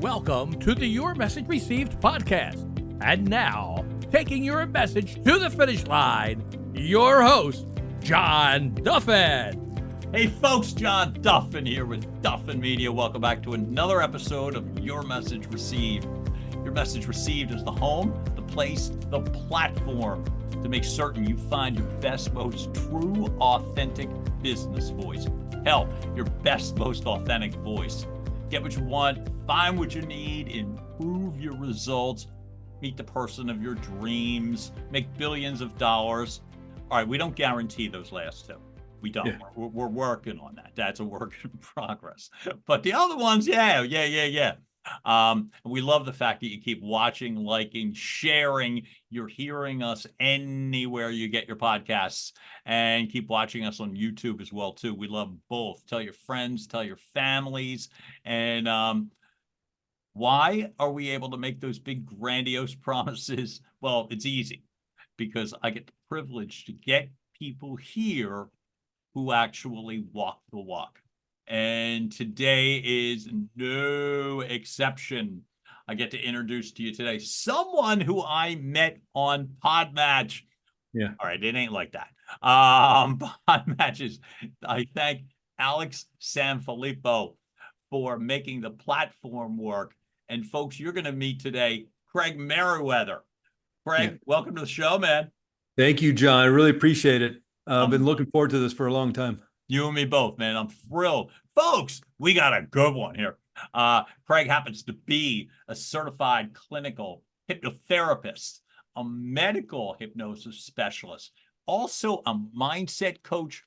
Welcome to the Your Message Received podcast. And now, taking your message to the finish line, your host, John Duffin. Hey folks, John Duffin here with Duffin Media. Welcome back to another episode of Your Message Received. Your Message Received is the home, the place, the platform to make certain you find your best, most true, authentic business voice. Hell, your best, most authentic voice. Get what you want, find what you need, improve your results, meet the person of your dreams, make billions of dollars. All right, we don't guarantee those last two. We don't. Yeah. We're working on that. That's a work in progress. But the other ones, yeah. We love the fact that you keep watching, liking, sharing. You're hearing us anywhere you get your podcasts, and keep watching us on YouTube as well too. We love both. Tell your friends, tell your families. And why are we able to make those big grandiose promises? Well, it's easy because I get the privilege to get people here who actually walk the walk. And today is no exception. I get to introduce to you today someone who I met on Podmatch. Yeah. All right, it ain't like that. Podmatches. I thank Alex Sanfilippo for making the platform work. And folks, you're going to meet today Craig Meriwether. Craig, welcome to the show, man. Thank you, John. I really appreciate it. I've been looking forward to this for a long time. You and me both, man. I'm thrilled. Folks, we got a good one here. Craig happens to be a certified clinical hypnotherapist, a medical hypnosis specialist, also a mindset coach,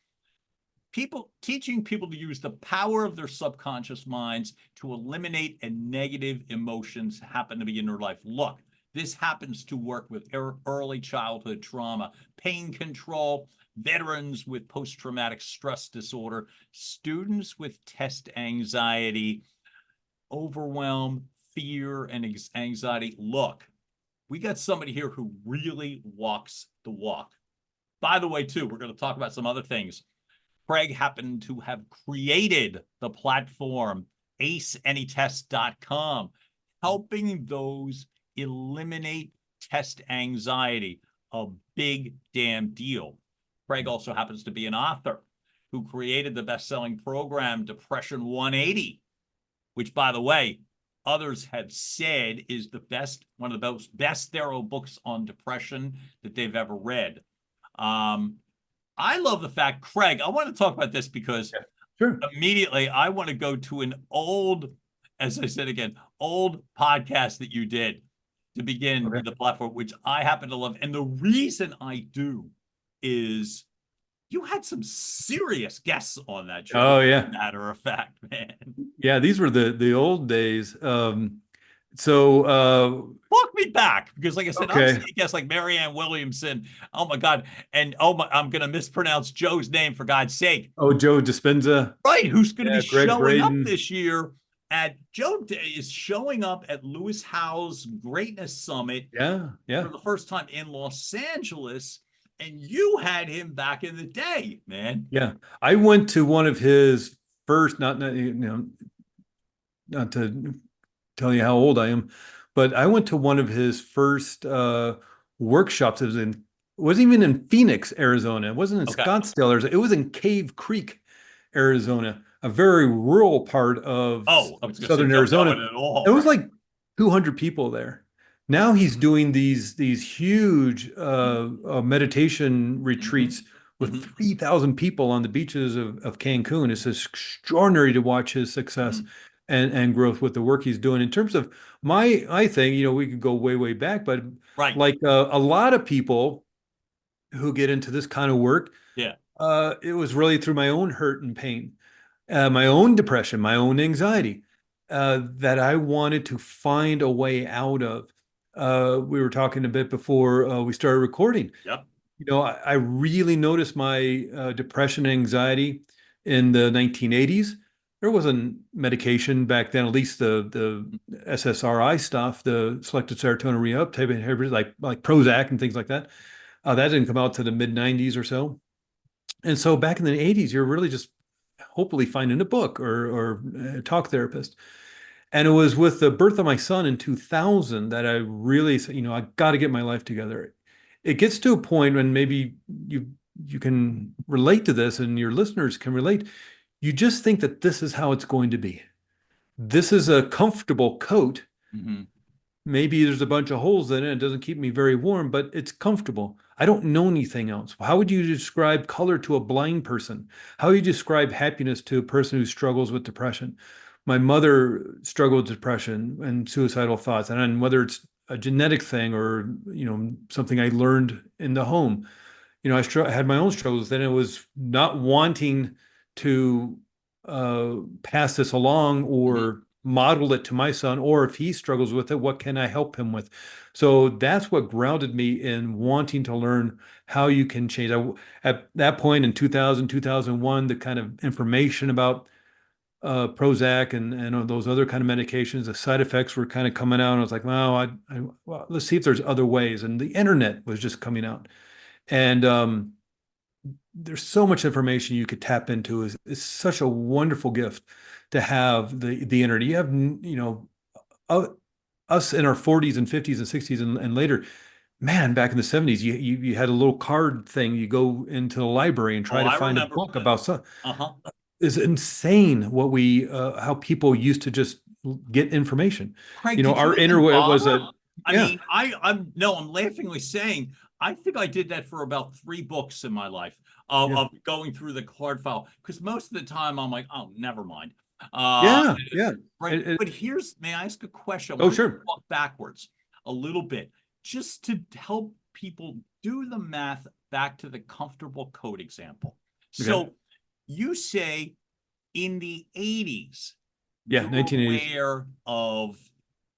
teaching people to use the power of their subconscious minds to eliminate negative emotions happen to be in their life. Look, this happens to work with early childhood trauma, pain control, veterans with post-traumatic stress disorder, students with test anxiety, overwhelm, fear, and anxiety. Look, we got somebody here who really walks the walk. By the way, too, we're going to talk about some other things. Craig happened to have created the platform aceanytest.com, helping those eliminate test anxiety, a big damn deal. Craig also happens to be an author who created the best-selling program Depression 180, which, by the way, others have said is one of the best thorough books on depression that they've ever read. I love the fact, Craig, I want to talk about this because immediately I want to go to an old, as I said again, old podcast that you did to begin the platform, which I happen to love. And the reason I do is you had some serious guests on that show. Oh, yeah. Matter of fact, man. Yeah, these were the old days. Walk me back, because like I said, I'm seeing guests like Marianne Williamson. Oh my God. And I'm going to mispronounce Joe's name, for God's sake. Oh, Joe Dispenza. Right. Who's going to be showing up this year Joe is showing up at Lewis Howes Greatness Summit for the first time in Los Angeles. And you had him back in the day, man. Yeah. I went to one of his first, not to tell you how old I am, but I went to one of his first workshops. It wasn't even in Phoenix, Arizona. It wasn't in Scottsdale, Arizona. It was in Cave Creek, Arizona, a very rural part of southern Arizona. It was like 200 people there. Now he's doing these huge meditation retreats with 3,000 people on the beaches of Cancun. It's extraordinary to watch his success and growth with the work he's doing. In terms of my thing, we could go way back, but like a lot of people who get into this kind of work, it was really through my own hurt and pain, my own depression, my own anxiety, that I wanted to find a way out of. We were talking a bit before we started recording. Yep. I really noticed my depression and anxiety in the 1980s. There wasn't medication back then, at least the SSRI stuff, the selective serotonin reuptake inhibitors like Prozac and things like that. That didn't come out to the mid 90s or so. And so back in the 80s, you're really just hopefully finding a book or a talk therapist. And it was with the birth of my son in 2000 that I really said, I got to get my life together. It gets to a point when maybe you can relate to this and your listeners can relate. You just think that this is how it's going to be. This is a comfortable coat. Mm-hmm. Maybe there's a bunch of holes in it. It doesn't keep me very warm, but it's comfortable. I don't know anything else. How would you describe color to a blind person? How would you describe happiness to a person who struggles with depression? My mother struggled with depression and suicidal thoughts, and whether it's a genetic thing or something I learned in the home, I had my own struggles. And it was not wanting to pass this along or model it to my son, or if he struggles with it, what can I help him with? So that's what grounded me in wanting to learn how you can change. At that point in 2000, 2001, the kind of information about Prozac and those other kind of medications, the side effects were kind of coming out. And I was like, well, let's see if there's other ways. And the internet was just coming out. And there's so much information you could tap into. It's such a wonderful gift to have the internet. You have, us in our 40s and 50s and 60s and later, man, back in the 70s, you had a little card thing. You go into the library and try to find a book about something. Uh-huh. It's insane how people used to just get information. Craig, Our internet was I'm laughingly saying, I think I did that for about 3 books in my life of going through the card file, because most of the time I'm like, oh, never mind. Right. But may I ask a question? Oh, sure. Walk backwards a little bit, just to help people do the math back to the comfortable code example. Okay. So you say in the 80s, you're 1980s, aware of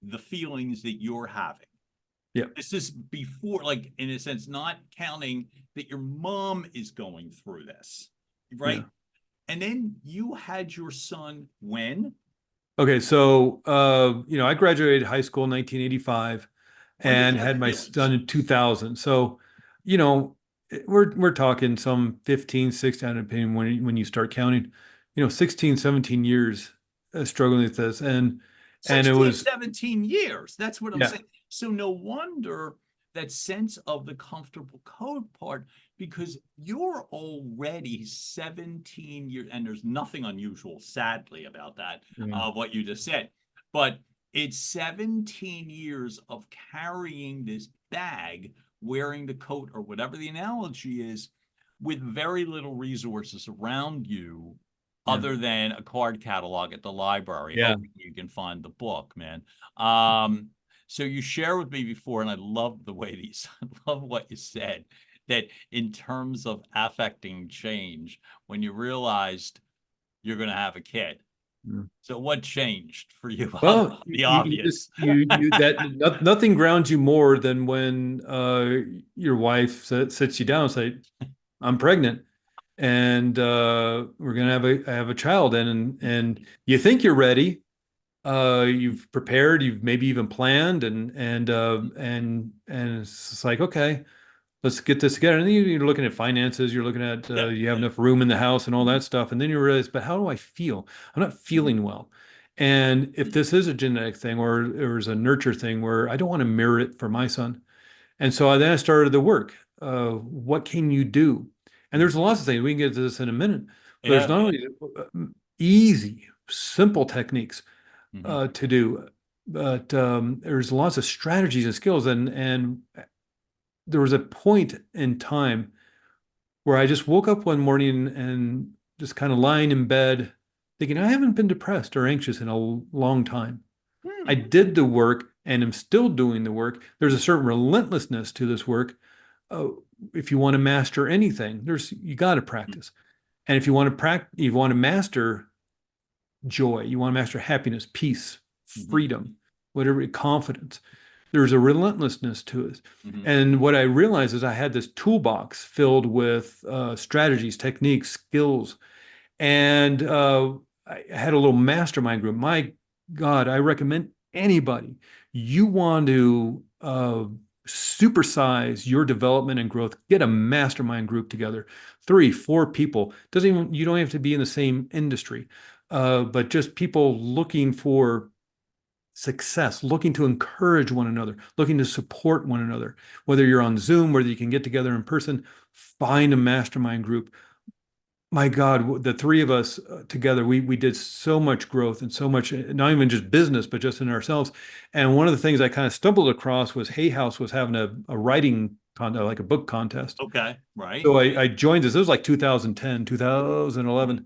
the feelings that you're having. Yeah. This is before, like, in a sense, not counting that your mom is going through this, right? Yeah. And then you had your son when? Okay, so I graduated high school in 1985 and had my son in 2000. So, we're talking some 15, 16, depending when you start counting, 16, 17 years struggling with this. And it was 17 years. That's what I'm saying. So no wonder that sense of the comfortable code part, because you're already 17 years, and there's nothing unusual, sadly, about that, of what you just said. But it's 17 years of carrying this bag, wearing the coat, or whatever the analogy is, with very little resources around you. Other than a card catalog at the library. Hoping you can find the book, man. So you shared with me before, and I love the way I love what you said, that in terms of affecting change, when you realized you're going to have a kid. So what changed for you? Well, the obvious. Nothing grounds you more than when your wife sits you down and say, I'm pregnant. And we're gonna have a child, and you think you're ready, you've prepared, you've maybe even planned, and it's just like, okay, let's get this together. And then you're looking at finances, you're looking at you have enough room in the house and all that stuff, and then you realize, but how do I feel? I'm not feeling well. And if this is a genetic thing or is a nurture thing where I don't want to mirror it for my son, and so then I started the work. What can you do? And there's lots of things. We can get to this in a minute. But there's not only easy, simple techniques to do, but there's lots of strategies and skills. And there was a point in time where I just woke up one morning and just kind of lying in bed thinking, I haven't been depressed or anxious in a long time. I did the work and am still doing the work. There's a certain relentlessness to this work. If you want to master anything, you got to practice. And if you want to master joy, you want to master happiness, peace, freedom, whatever, confidence, there's a relentlessness to it. And what I realized is I had this toolbox filled with strategies, techniques, skills, and I had a little mastermind group. My God, I recommend anybody, you want to supersize your development and growth, get a mastermind group together, 3, 4 people. You don't have to be in the same industry, but just people looking for success, looking to encourage one another, looking to support one another, whether you're on Zoom, whether you can get together in person, find a mastermind group. My God, the three of us together, we did so much growth and so much, not even just business, but just in ourselves. And one of the things I kind of stumbled across was Hay House was having a writing contest, like a book contest. Okay. Right. So I joined this. It was like 2010, 2011,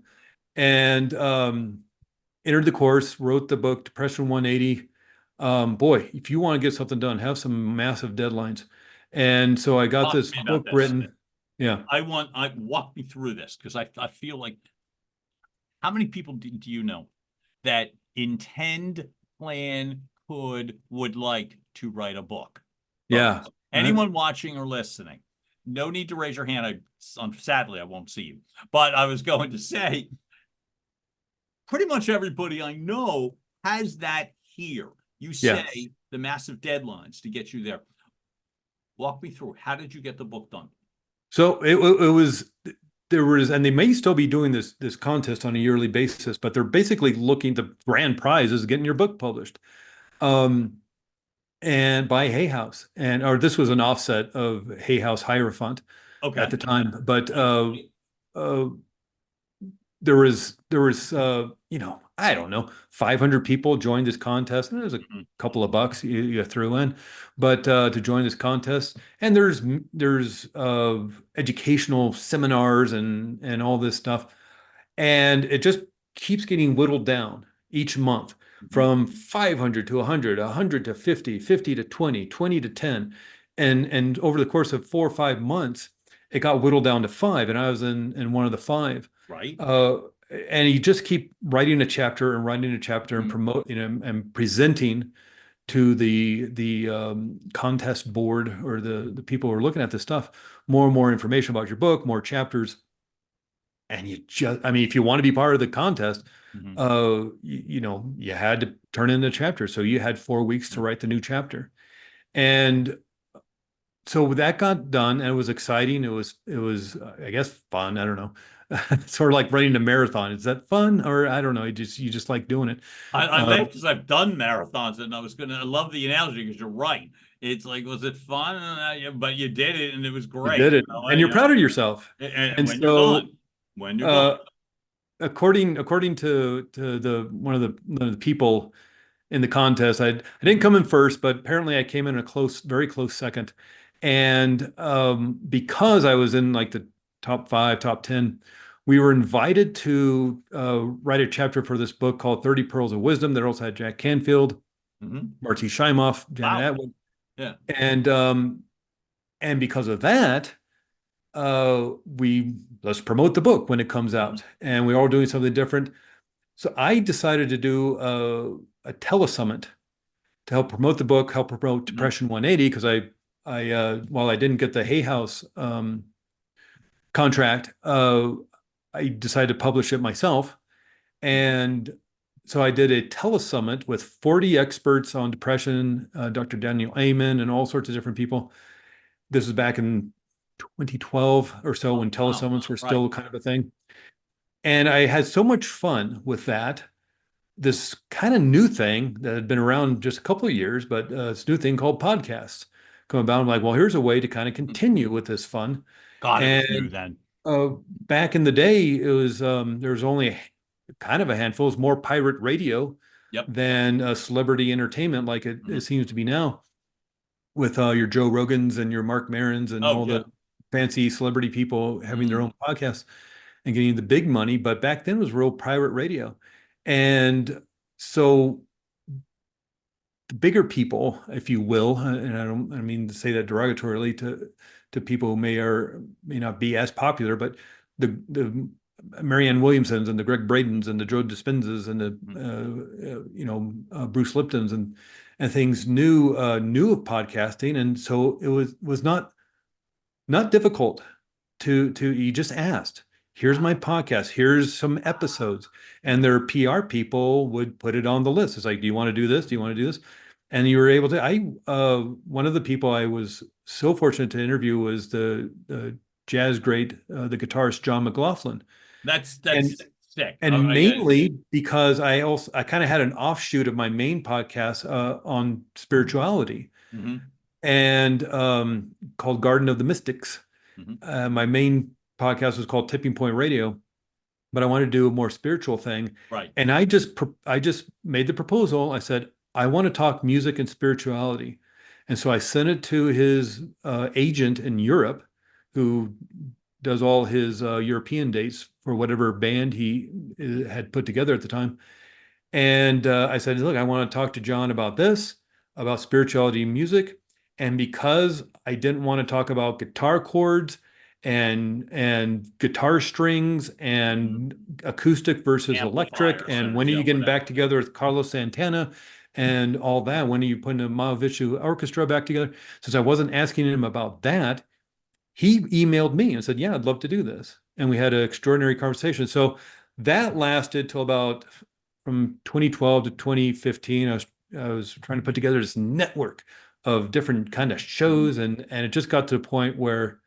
and entered the course, wrote the book, Depression 180. Boy, if you want to get something done, have some massive deadlines. And so I got Talk to this me about book this. written. Yeah. I walk me through this because I feel like, how many people do you know that intend, plan, would like to write a book? Yeah. Anyone watching or listening, no need to raise your hand. Sadly, I won't see you. But I was going to say, pretty much everybody I know has that here. You say Yes. the massive deadlines to get you there. Walk me through. How did you get the book done? So it was there was, and they may still be doing this contest on a yearly basis, but they're basically looking, the grand prize is getting your book published. And by Hay House, or this was an offset of Hay House Hierophant at the time, but there was I don't know, 500 people joined this contest, and there's a couple of bucks you threw in, but to join this contest, and there's educational seminars and all this stuff, and it just keeps getting whittled down each month from 500 to 100, 100 to 50, 50 to 20, 20 to 10. And over the course of 4 or 5 months, it got whittled down to 5. And I was in one of the 5. Right. And you just keep writing a chapter and writing a chapter and promoting and presenting to the contest board or the people who are looking at this stuff, more and more information about your book, more chapters. And if you want to be part of the contest, you had to turn in a chapter. So you had 4 weeks to write the new chapter. And so that got done, and it was exciting. It was, I guess, fun. I don't know. Sort of like running a marathon. Is that fun? Or I don't know. You just like doing it. I laugh because I've done marathons, and I love the analogy because you're right. It's like, was it fun? But you did it, and it was great. You did it, and you're proud of yourself. And when you're done, when you're done. According to one of the people in the contest, I didn't come in first, but apparently I came in a very close second. And because I was in like the top 5, top 10, we were invited to write a chapter for this book called 30 Pearls of Wisdom. That also had Jack Canfield, Marty Scheimoff, Janet Atwood. Yeah. And because of that, let's promote the book when it comes out. And we're all doing something different. So I decided to do a telesummit to help promote the book, help promote Depression 180, because while I didn't get the Hay House contract, I decided to publish it myself. And so I did a telesummit with 40 experts on depression, Dr. Daniel Amen, and all sorts of different people. This was back in 2012 or so, when telesummits were still kind of a thing. And I had so much fun with that. This kind of new thing that had been around just a couple of years, but this new thing called podcasts come about. I'm like, well, here's a way to kind of continue with this fun. God, it was new then. Back in the day, it was there was only kind of a handful. It was more pirate radio than celebrity entertainment, like it seems to be now, with your Joe Rogans and your Mark Marons and all the fancy celebrity people having their own podcasts and getting the big money. But back then it was real pirate radio. And so the bigger people, if you will, and I mean to say that derogatorily to people who may or may not be as popular, but the Marianne Williamsons and the Greg Bradens and the Joe Dispenzas and the Bruce Liptons and things knew of podcasting. And so it was not difficult to you just asked, here's my podcast, here's some episodes, and their PR people would put it on the list. It's like, do you want to do this? Do you want to do this? And you were able to. One of the people I was so fortunate to interview was the jazz great, the guitarist John McLaughlin. That's stick. And mainly because I kind of had an offshoot of my main podcast on spirituality and called Garden of the Mystics. My main podcast was called Tipping Point Radio, but I wanted to do a more spiritual thing. Right. And I just made the proposal. I said, I want to talk music and spirituality. And so I sent it to his agent in Europe, who does all his European dates for whatever band he had put together at the time. And I said, look, I want to talk to John about this, about spirituality and music. And because I didn't want to talk about guitar chords and guitar strings and acoustic versus electric, and when are you getting back together with Carlos Santana and all that? When are you putting the Mahavishnu Orchestra back together? Since I wasn't asking him about that, he emailed me and said, yeah, I'd love to do this. And we had an extraordinary conversation. So that lasted till about from 2012 to 2015. I was trying to put together this network of different kind of shows, and it just got to the point where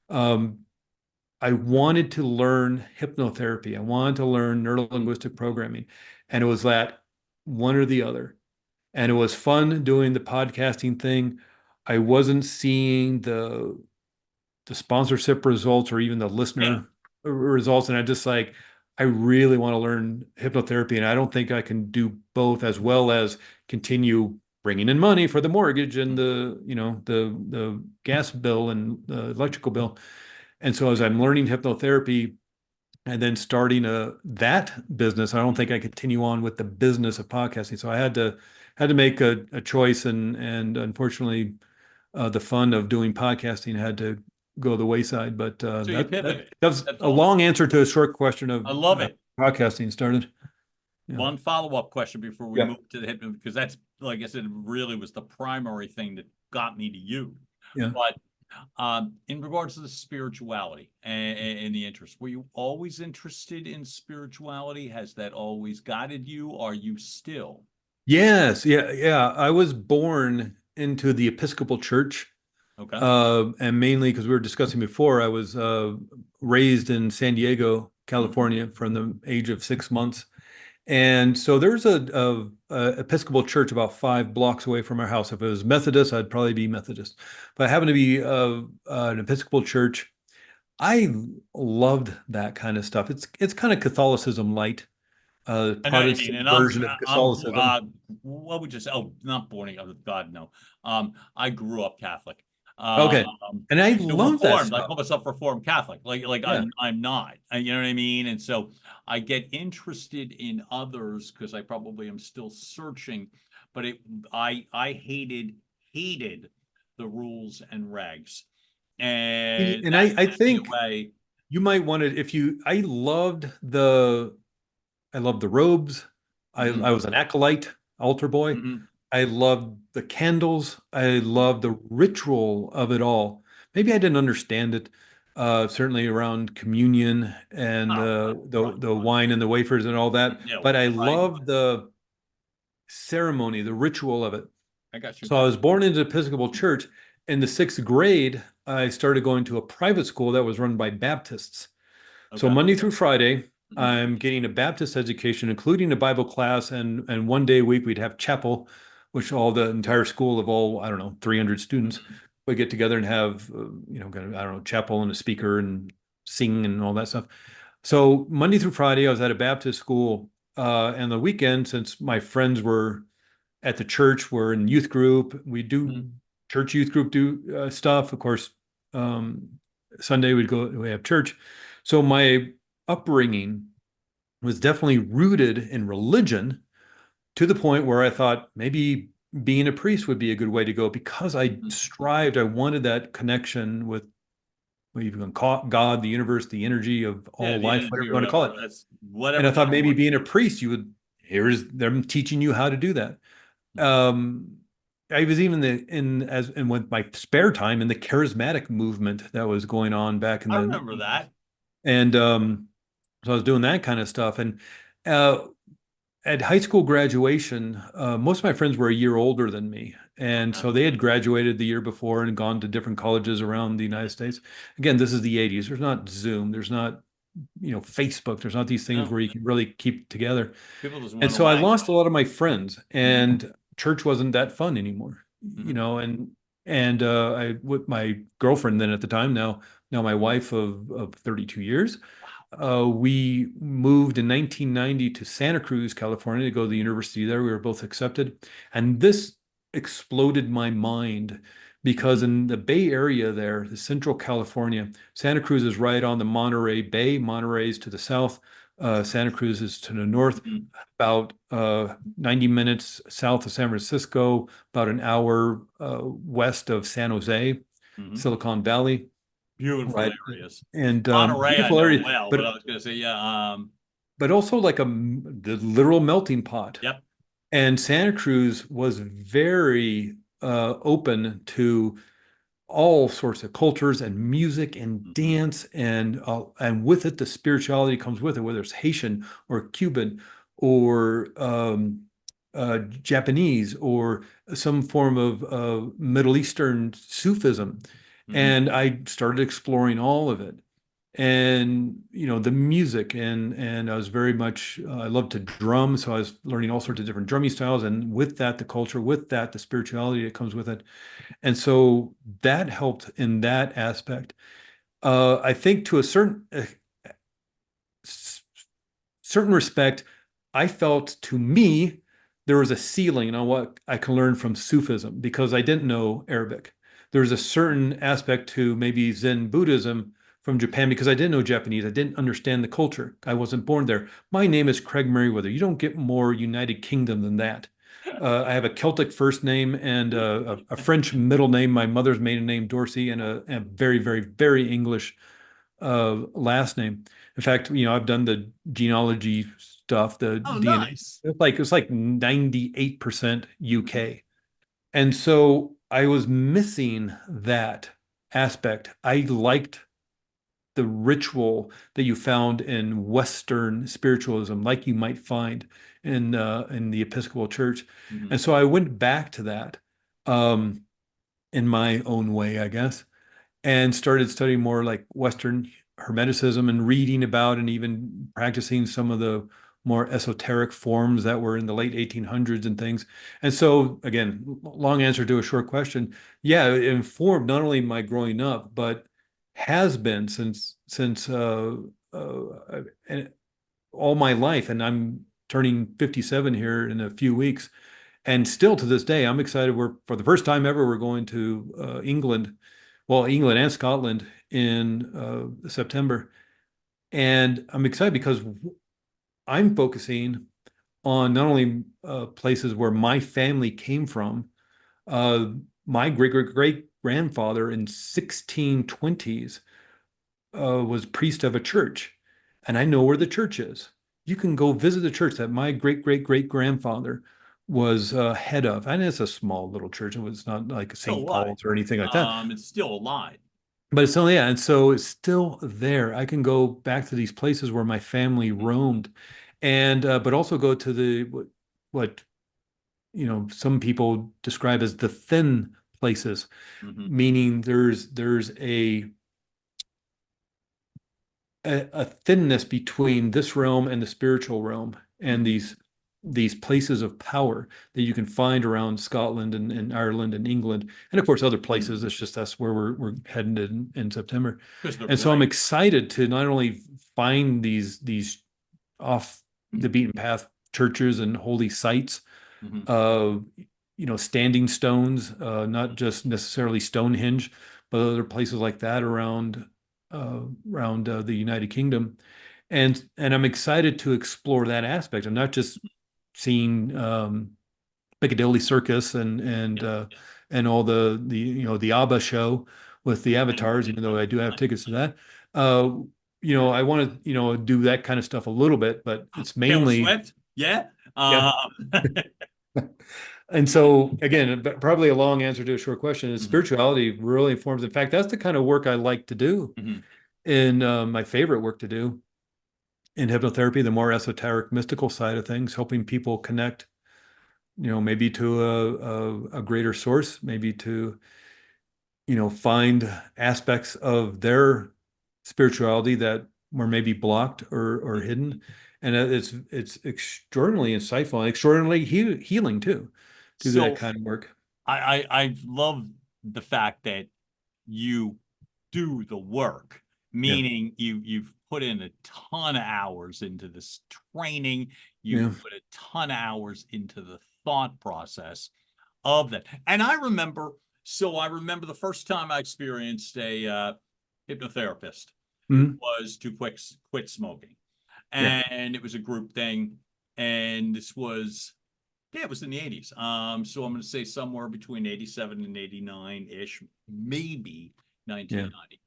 I wanted to learn hypnotherapy. I wanted to learn neuro-linguistic programming, and it was that one or the other. And it was fun doing the podcasting thing. I wasn't seeing the sponsorship results or even the listener results. And I really want to learn hypnotherapy. And I don't think I can do both as well as continue bringing in money for the mortgage and the gas bill and the electrical bill. And so as I'm learning hypnotherapy and then starting that business, I don't think I continue on with the business of podcasting. So I had to make a choice, and unfortunately, the fun of doing podcasting had to go the wayside. But that was a long answer to a short question of I love it. Podcasting started. Yeah. One follow-up question before we move to the hypno, because that's, like I said, really was the primary thing that got me to you. Yeah. But in regards to the spirituality and the interest, were you always interested in spirituality? Has that always guided you? Are you still? Yes. Yeah. I was born into the Episcopal Church. Okay. And mainly because we were discussing before, I was raised in San Diego, California from the age of 6 months. And so there's a Episcopal church about 5 blocks away from our house. If it was Methodist, I'd probably be Methodist. But I happened to be an Episcopal church. I loved that kind of stuff. It's kind of Catholicism light, Protestant version of Catholicism. What would you say? Oh, not born again. God, no. I grew up Catholic. Okay. And I love that stuff. I call myself Reformed Catholic. Yeah. I'm not. You know what I mean? And so I get interested in others because I probably am still searching. But I hated the rules and regs. And I think you might want to, I loved the robes. I was an acolyte, altar boy. I loved the candles. I loved the ritual of it all. Maybe I didn't understand it, certainly around communion and the wine and the wafers and all that. But I loved the ceremony, the ritual of it. I got you. So I was born into Episcopal Church. In the 6th grade, I started going to a private school that was run by Baptists. Okay. So Monday through Friday, I'm getting a Baptist education, including a Bible class, and one day a week we'd have chapel, which the entire school of all, 300 students would get together and have, chapel and a speaker and sing and all that stuff. So Monday through Friday, I was at a Baptist school, and the weekend, since my friends were at the church, we're in youth group. We do church youth group stuff. Of course, Sunday we have church. So my upbringing was definitely rooted in religion, to the point where I thought maybe being a priest would be a good way to go, because I wanted that connection with what you can call God, the universe, the energy of all life, whatever you want to call it. And I thought maybe being a priest, here's them teaching you how to do that. I was even with my spare time in the charismatic movement that was going on back in I remember that. And so I was doing that kind of stuff. And at high school graduation, most of my friends were a year older than me. And so they had graduated the year before and gone to different colleges around the United States. Again, this is the 80s. There's not Zoom. There's not Facebook. There's not these things No. where you can really keep together. People just And want to so I wag. lost a lot of my friends, and church wasn't that fun anymore, Mhm. and I with my girlfriend then at the time, now my wife of 32 years, we moved in 1990 to Santa Cruz, California to go to the university there. We were both accepted, and this exploded my mind because in the Bay Area there, the Central California, Santa Cruz is right on the Monterey Bay. Monterey is to the south. Santa Cruz is to the north, Mhm. about 90 minutes south of San Francisco, about an hour west of San Jose, Mhm. Silicon Valley, Beautiful right? areas. And Monterey, I beautiful know area, well, but I was going to say, yeah. but also like the literal melting pot. Yep. And Santa Cruz was very open to all sorts of cultures and music and Mhm. dance and with it the spirituality comes with it, whether it's Haitian or Cuban or Japanese or some form of Middle Eastern Sufism. Mhm. And I started exploring all of it. And the music and I was very much I love to drum, so I was learning all sorts of different drumming styles, and with that the culture, with that the spirituality that comes with it, and so that helped in that aspect. I think to a certain respect, I felt to me there was a ceiling on what I can learn from Sufism because I didn't know Arabic. There's a certain aspect to maybe Zen Buddhism from Japan because I didn't know Japanese. I didn't understand the culture. I wasn't born there. My name is Craig Meriwether. You don't get more United Kingdom than that. I have a Celtic first name and a French middle name, my mother's maiden name, Dorsey, and a very, very, very English last name. In fact, I've done the genealogy stuff, the Oh, DNA. nice. It's like 98% Mhm. UK. And so I was missing that aspect. I liked the ritual that you found in Western spiritualism, like you might find in the Episcopal Church. Mhm. And so I went back to that um, in my own way, I guess, and started studying more like Western Hermeticism and reading about and even practicing some of the more esoteric forms that were in the late 1800s and things. And so, again, long answer to a short question. Yeah, it informed not only my growing up, but has been since and all my life. And I'm turning 57 here in a few weeks. And still to this day, I'm excited. We're for the first time ever, we're going to England, well, England and Scotland in September. And I'm excited because I'm focusing on not only places where my family came from. Uh, my great great great grandfather in 1620s was priest of a church, and I know where the church is. You can go visit the church that my great great great grandfather was head of, and it's a small little church. It was not like Still St. alive. Paul's or anything like that, It's still alive. but it's still, yeah, and so it's still there. I can go back to these places where my family Mhm. roamed, and but also go to the what some people describe as the thin places, Mhm. meaning there's a thinness between this realm and the spiritual realm, and Mhm. these places of power that you can find around Scotland and Ireland and England, and of course other places. Mhm. It's just that's where we're heading in September, Because they're and so I'm great. excited to not only find these off the beaten path churches and holy sites, Mhm. uh, standing stones, not just necessarily Stonehenge, but other places like that around the United Kingdom, and I'm excited to explore that aspect. I'm not just seeing Piccadilly Circus and Yep. and all the ABBA show with the avatars, even though I do have tickets to that. Uh, I want to do that kind of stuff a little bit, but it's Taylor mainly Swift. Yeah. yeah. And so again, probably a long answer to a short question is Mhm. spirituality really informs. In fact, that's the kind of work I like to do Mhm. in my favorite work to do in hypnotherapy, the more esoteric, mystical side of things, helping people connect, maybe to a greater source, maybe to, find aspects of their spirituality that were maybe blocked or hidden. And it's extraordinarily insightful and extraordinarily healing too, to do that So kind of work. I love the fact that you do the work, Yeah. meaning you've put in a ton of hours into this training, you've Yeah. put a ton of hours into the thought process of that. And I remember, the first time I experienced a hypnotherapist who Mhm. was to quit smoking. Yeah. And it was a group thing. And this was, yeah, it was in the 80s. So I'm going to say somewhere between 87 and 89-ish, maybe Yeah. 1990.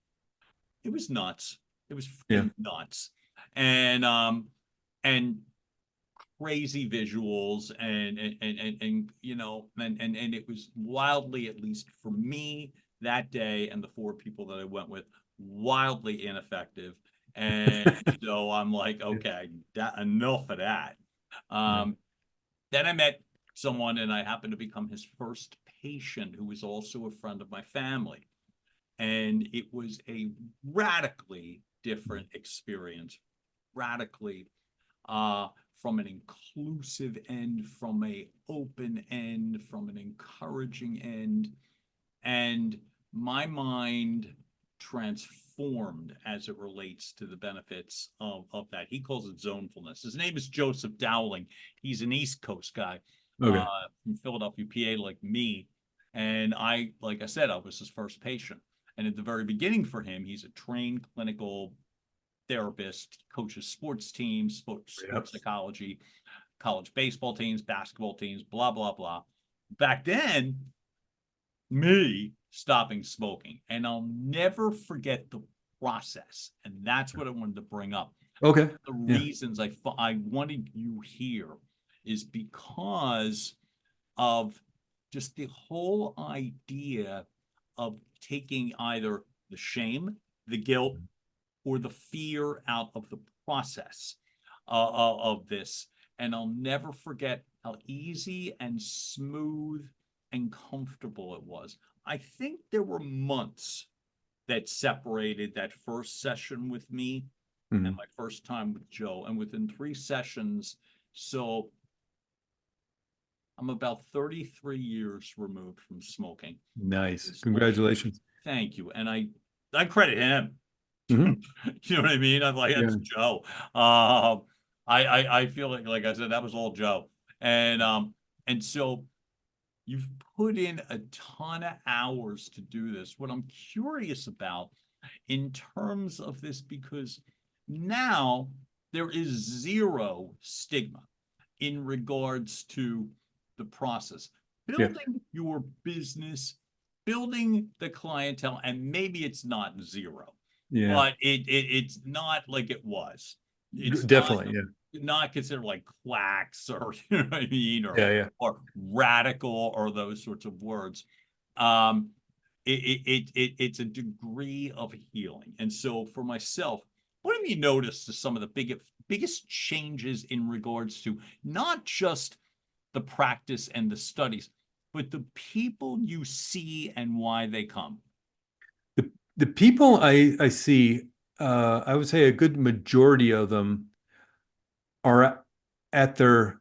It was nuts. It was Yeah. freaking nuts. And crazy visuals and it was wildly, at least for me that day and the four people that I went with, wildly ineffective. And so I'm like, Yeah. okay, enough of that. Yeah. Then I met someone and I happened to become his first patient, who was also a friend of my family. And it was a radically different experience, radically uh, from an inclusive end, from a open end, from an encouraging end. And my mind transformed as it relates to the benefits of that. He calls it zonefulness. His name is Joseph Dowling. He's an East Coast guy Okay. from Philadelphia, PA, like me. And like I said, I was his first patient. And at the very beginning for him, he's a trained clinical therapist, coaches sports teams, Yep. sports psychology, college baseball teams, basketball teams, blah, blah, blah. Back then, me stopping smoking. And I'll never forget the process. And that's what I wanted to bring up. Okay. The Yeah. reasons I wanted you here is because of just the whole idea of taking either the shame, the guilt, or the fear out of the process of this. And I'll never forget how easy and smooth and comfortable it was. I think there were months that separated that first session with me and Mhm. my first time with Joe. And within 3 sessions, so I'm about 33 years removed from smoking. Nice. This last year. Congratulations. Thank you. And I credit him. Mhm. You know what I mean? I'm like, that's Yeah. Joe. I feel like I said, that was all Joe. And so you've put in a ton of hours to do this. What I'm curious about in terms of this, because now there is zero stigma in regards to the process. Yeah. Building your business, building the clientele, and maybe it's not zero, Yeah. but it's not like it was. It's Definitely. Yeah. not considered like quacks or you know what I mean, Yeah. Yeah. or radical or those sorts of words. Um, it's a degree of healing. And so for myself, what have you noticed as some of the biggest changes in regards to not just the practice and the studies, but the people you see and why they come? The people I see, I would say a good majority of them are at their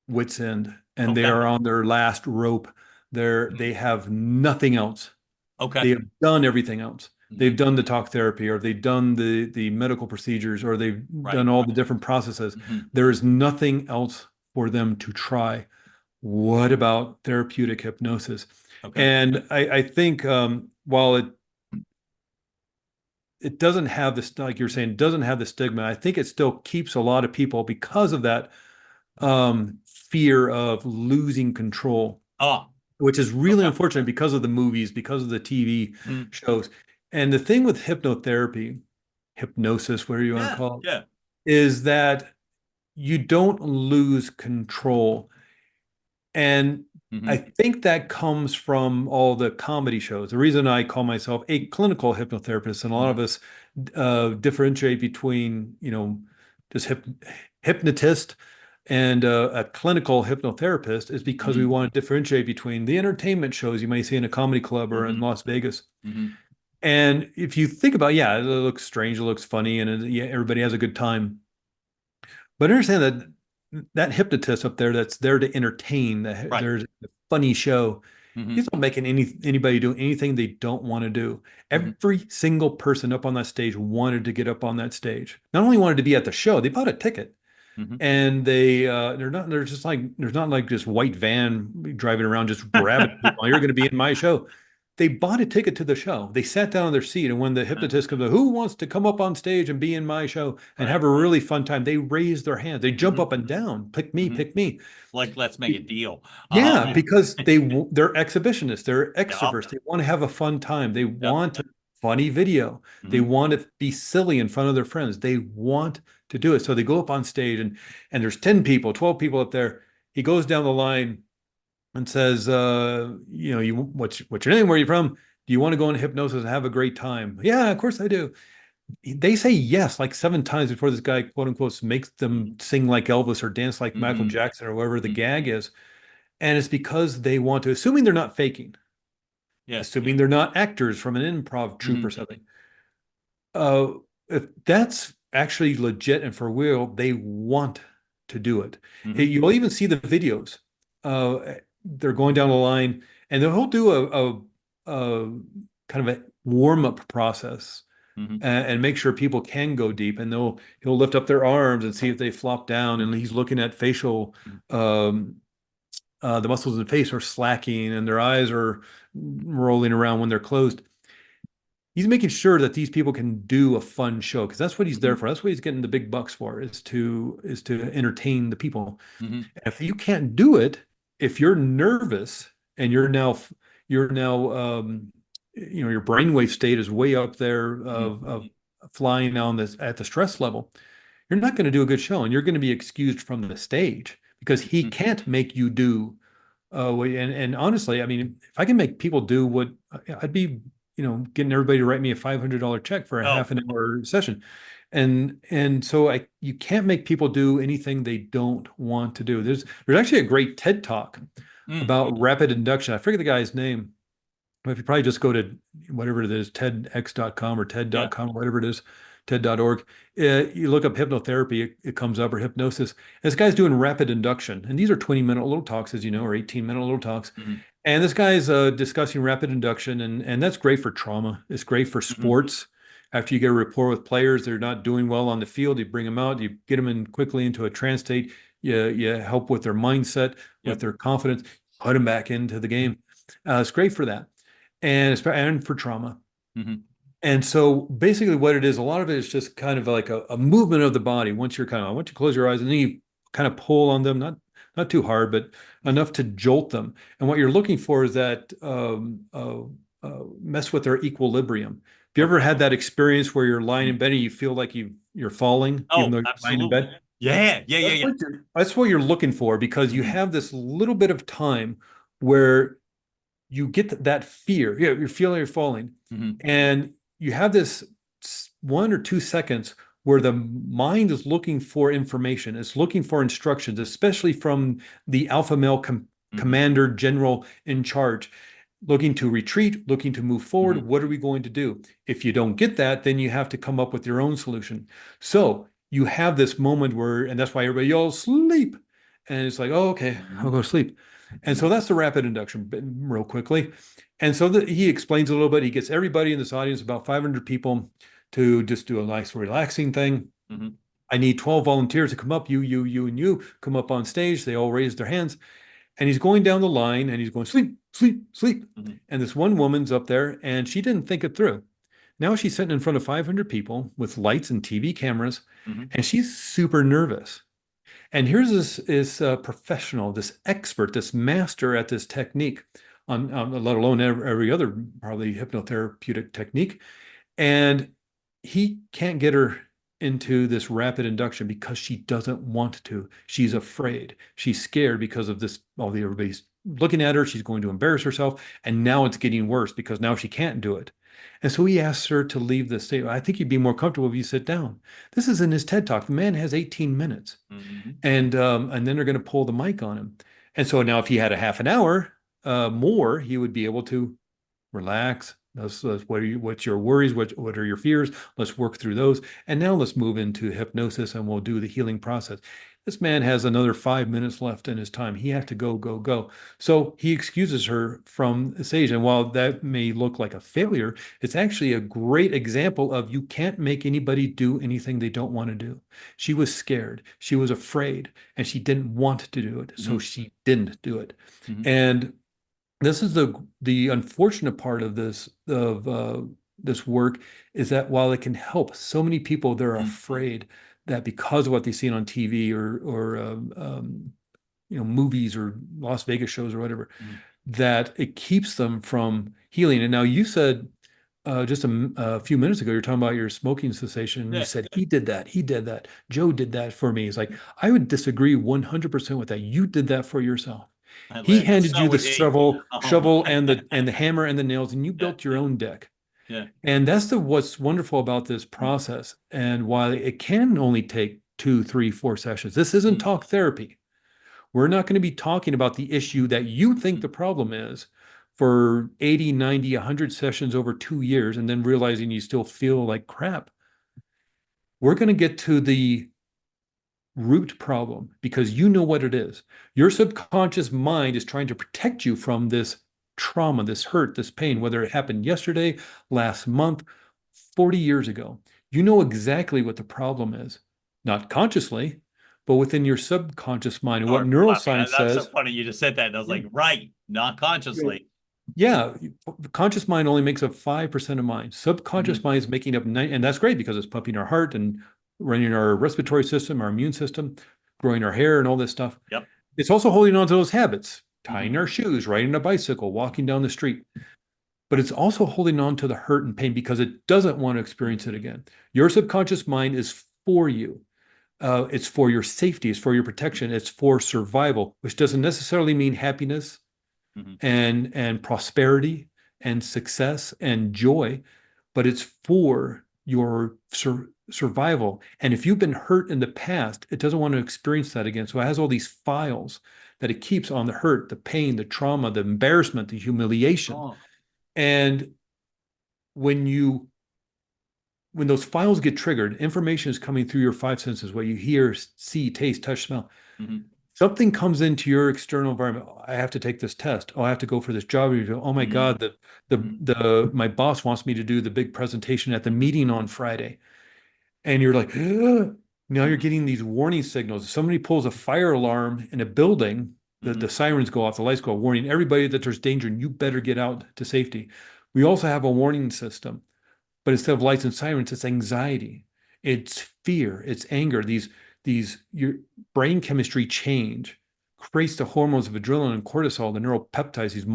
wits' end and they Okay. are on their last rope. They have nothing else. Okay. They have done everything else. They've Mhm. done the talk therapy, or they've done the medical procedures, or they've Right. done all the different processes. Mhm. There is nothing else for them to try. What about therapeutic hypnosis? Okay. And I think while it doesn't have this, like you're saying, doesn't have the stigma, I think it still keeps a lot of people because of that fear of losing control, Ah, which is really okay. unfortunate because of the movies, because of the TV Mm. shows. And the thing with hypnotherapy, hypnosis, whatever you want to Yeah. call Yeah. it, is that you don't lose control. And I Mhm. think that comes from all the comedy shows. The reason I call myself a clinical hypnotherapist, and a lot of Mhm. us differentiate between, just hypnotist and a clinical hypnotherapist, is because we Mhm. want to differentiate between the entertainment shows you may see in a comedy club or in Mhm. Las Vegas. Mhm. And if you think about, yeah, it looks strange, it looks funny, and yeah, everybody has a good time. But understand that that hypnotist up there that's there to entertain, Right. there's a funny show. Hmm. He's not making anybody do anything they don't want to do. Hmm. Every single person up on that stage wanted to get up on that stage. Not only wanted to be at the show, they bought a ticket. Hmm. And they're just like there's not like this white van driving around just grabbing people. You're going to be in my show. They bought a ticket to the show. They sat down on their seat, and when the hypnotist comes up, who wants to come up on stage and be in my show and Right. have a really fun time? They raise their hands. They jump Hmm. up and down. Pick me, Hmm. pick me. Like, let's make a deal. Yeah, because they're exhibitionists, they're Yep. extroverts. They want to have a fun time. They Yep. want a funny video. They Hmm. want to be silly in front of their friends. They want to do it. So they go up on stage and there's 10 people, 12 people up there. He goes down the line and says, what's your name? Where are you from? Do you want to go into hypnosis and have a great time? Yeah, of course I do. They say yes like 7 times before this guy, quote unquote, makes them sing like Elvis or dance like Michael Hmm. Jackson or whatever the Hmm. gag is. And it's because they want to, assuming they're not faking, Yeah. assuming they're not actors from an improv troupe Hmm. or something. Uh, if that's actually legit and for real, they want to do it. Hmm. You'll even see the videos. They're going down the line, and they'll do a kind of a warm-up process Hmm. and make sure people can go deep. And he'll lift up their arms and see if they flop down. And he's looking at facial um, the muscles in the face are slacking and their eyes are rolling around when they're closed. He's making sure that these people can do a fun show because that's what he's there Hmm. for. That's what he's getting the big bucks for is to entertain the people. Hmm. If you can't do it, if you're nervous and you're now your brainwave state is way up there of flying on this at the stress level, you're not going to do a good show and you're going to be excused from the stage because he Hmm. can't make you do and honestly, I mean, if I can make people do what I'd be, getting everybody to write me a $500 check for a Oh. half an hour session. And so you can't make people do anything they don't want to do. There's actually a great TED talk Mm. about rapid induction. I forget the guy's name. If you probably just go to whatever it is, TEDx.com or Yeah. TED.com or whatever it is, TED.org, you look up hypnotherapy, it comes up, or hypnosis. This guy's doing rapid induction. And these are 20-minute little talks, as you know, or 18-minute little talks. Hmm. And this guy's discussing rapid induction, and that's great for trauma. It's great for Hmm. sports. After you get a rapport with players, they're not doing well on the field, you bring them out, you get them in quickly into a trance state, you help with their mindset, with Yep. their confidence, put them back into the game. It's great for that and for trauma. Hmm. And so basically what it is, a lot of it is just kind of like a movement of the body. I want you to close your eyes and then you kind of pull on them, not too hard, but enough to jolt them. And what you're looking for is that mess with their equilibrium. Have you ever Okay. had that experience where you're lying in bed and you feel like you're falling, even Oh, though you're lying in absolutely. bed? Yeah. Yeah. Yeah. That's Yeah. what you're looking for because you Hmm. have this little bit of time where you get that fear. Yeah, you're feeling you're falling. Hmm. And you have this 1 or 2 seconds where the mind is looking for information. It's looking for instructions, especially from the alpha male Hmm. commander general in charge, looking to retreat, looking to move forward. Hmm. What are we going to do? If you don't get that, then you have to come up with your own solution. So you have this moment where, and that's why everybody yells, sleep. And it's like, oh, okay, I'll go to sleep. And so that's the rapid induction, real quickly. And so he explains a little bit. He gets everybody in this audience, about 500 people, to just do a nice, relaxing thing. Hmm. I need 12 volunteers to come up. You, and you come up on stage. They all raise their hands. And he's going down the line and he's going, sleep, sleep, sleep. Hmm. And this one woman's up there and she didn't think it through. Now she's sitting in front of 500 people with lights and TV cameras, Hmm. and she's super nervous. And here's this professional, this expert, this master at this technique, let alone every other probably hypnotherapeutic technique. And he can't get her into this rapid induction because she doesn't want to. She's afraid. She's scared because of this. Everybody's looking at her. She's going to embarrass herself. And now it's getting worse because now she can't do it. And so he asks her to leave the state. I think you'd be more comfortable if you sit down. This is in his TED Talk. The man has 18 minutes. Hmm. And then they're going to pull the mic on him. And so now if he had a half an hour more, he would be able to relax, What's your worries? What are your fears? Let's work through those. And now let's move into hypnosis and we'll do the healing process. This man has another 5 minutes left in his time. He has to go, go, go. So he excuses her from the stage. And while that may look like a failure, it's actually a great example of you can't make anybody do anything they don't want to do. She was scared, she was afraid, and she didn't want to do it. So she didn't do it. And this is the unfortunate part of this work is that while it can help so many people, they're afraid that because of what they've seen on TV or movies or Las Vegas shows or whatever, that it keeps them from healing. And now you said just a few minutes ago, you're talking about your smoking cessation. And you said, he did that. Joe did that for me. It's like, I would disagree 100% with that. You did that for yourself. He handed you the shovel and the hammer and the nails, and you built your own deck. Yeah. And that's what's wonderful about this process. And while it can only take 2, 3, 4 sessions, this isn't talk therapy. We're not going to be talking about the issue that you think the problem is for 80, 90, 100 sessions over 2 years, and then realizing you still feel like crap. We're going to get to the root problem because you know what it is. Your subconscious mind is trying to protect you from this trauma, this hurt, this pain, whether it happened yesterday, last month, 40 years ago. You know exactly what the problem is, not consciously, but within your subconscious mind. And what neuroscience says. That's so funny. You just said that. And I was like, right, not consciously. Yeah. Conscious mind only makes up 5% of mind. Subconscious mind is making up 9%. And that's great because it's pumping our heart and running our respiratory system, our immune system, growing our hair and all this stuff. Yep. It's also holding on to those habits, tying our shoes, riding a bicycle, walking down the street. But it's also holding on to the hurt and pain because it doesn't want to experience it again. Your subconscious mind is for you. It's for your safety. It's for your protection. It's for survival, which doesn't necessarily mean happiness and prosperity and success and joy, but it's for your survival. And if you've been hurt in the past, it doesn't want to experience that again. So it has all these files that it keeps on the hurt, the pain, the trauma, the embarrassment, the humiliation. And when those files get triggered, information is coming through your 5 senses, what you hear, see, taste, touch, smell. Something comes into your external environment. Oh, I have to take this test. Oh, I have to go for this job interview. Oh my God, my boss wants me to do the big presentation at the meeting on Friday. And you're like, ugh. Now you're getting these warning signals. If somebody pulls a fire alarm in a building, the sirens go off, the lights go off, warning everybody that there's danger and you better get out to safety. We also have a warning system, but instead of lights and sirens, it's anxiety, it's fear, it's anger. Your brain chemistry change creates the hormones of adrenaline and cortisol, the neuropeptides, these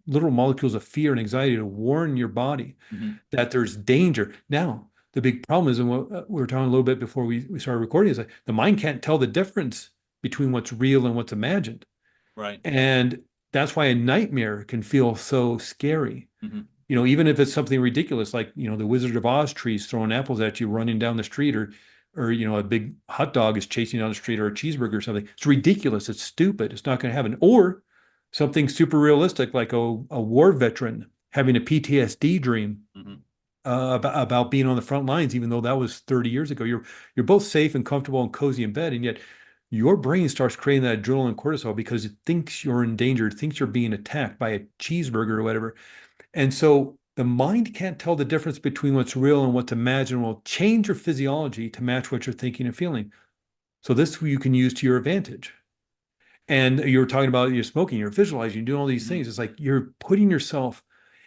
literal molecules of fear and anxiety to warn your body that there's danger. Now, the big problem is, and what we were talking a little bit before we started recording, is that the mind can't tell the difference between what's real and what's imagined. Right. And that's why a nightmare can feel so scary. Even if it's something ridiculous, like, the Wizard of Oz trees throwing apples at you running down the street, or a big hot dog is chasing down the street, or a cheeseburger or something. It's ridiculous. It's stupid. It's not going to happen. Or something super realistic, like a war veteran having a PTSD dream about being on the front lines, even though that was 30 years ago. You're both safe and comfortable and cozy in bed, and yet your brain starts creating that adrenaline and cortisol because it thinks you're in danger, it thinks you're being attacked by a cheeseburger or whatever. And so the mind can't tell the difference between what's real and what's imagined. Will change your physiology to match what you're thinking and feeling. So this you can use to your advantage. And you're talking about you're smoking, you're visualizing, you're doing all these things. It's like you're putting yourself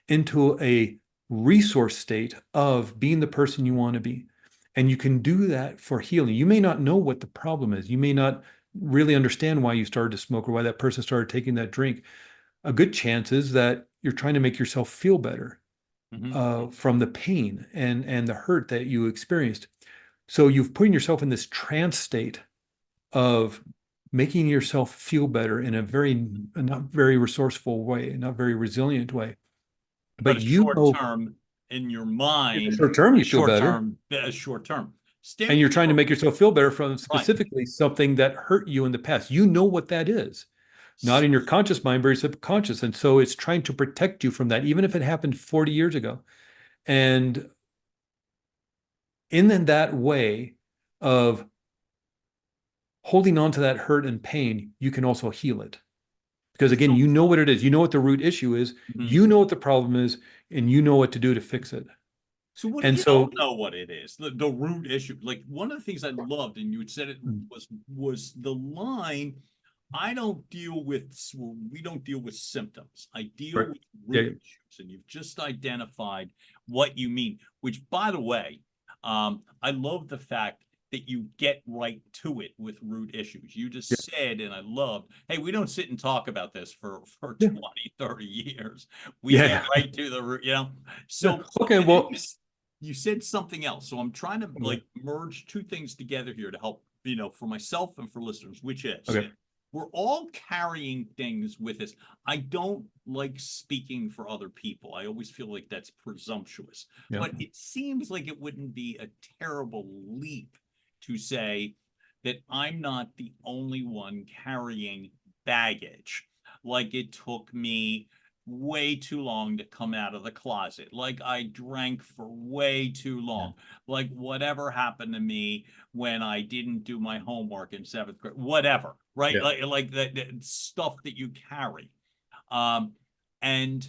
into a resource state of being the person you want to be. And you can do that for healing. You may not know what the problem is. You may not really understand why you started to smoke or why that person started taking that drink. A good chance is that you're trying to make yourself feel better from the pain and the hurt that you experienced. So you've put yourself in this trance state of making yourself feel better in a not very resourceful way, not very resilient way. But short term in your mind, short term you feel better. Short term. And you're trying to make yourself feel better from specifically something that hurt you in the past. You know what that is. not in your conscious mind, very subconscious. And so it's trying to protect you from that, even if it happened 40 years ago. And in that way of holding on to that hurt and pain, you can also heal it. Because again, you know what it is. You know what the root issue is. You know what the problem is, and you know what to do to fix it. So what And you so, don't know what it is, the root issue. Like one of the things I loved, and you had said it was the line, I don't deal with, we don't deal with symptoms. I deal right. with root issues. And you've just identified what you mean, which by the way, I love the fact that you get right to it with root issues. You just said, and I loved, hey, we don't sit and talk about this for 20, 30 years. We get right to the root, So okay, well, you said something else. So I'm trying to like merge two things together here to help, for myself and for listeners, which is we're all carrying things with us. I don't like speaking for other people. I always feel like that's presumptuous, but it seems like it wouldn't be a terrible leap to say that I'm not the only one carrying baggage. Like it took me way too long to come out of the closet. Like I drank for way too long. Like whatever happened to me when I didn't do my homework in seventh grade, whatever, right? Like the stuff that you carry. And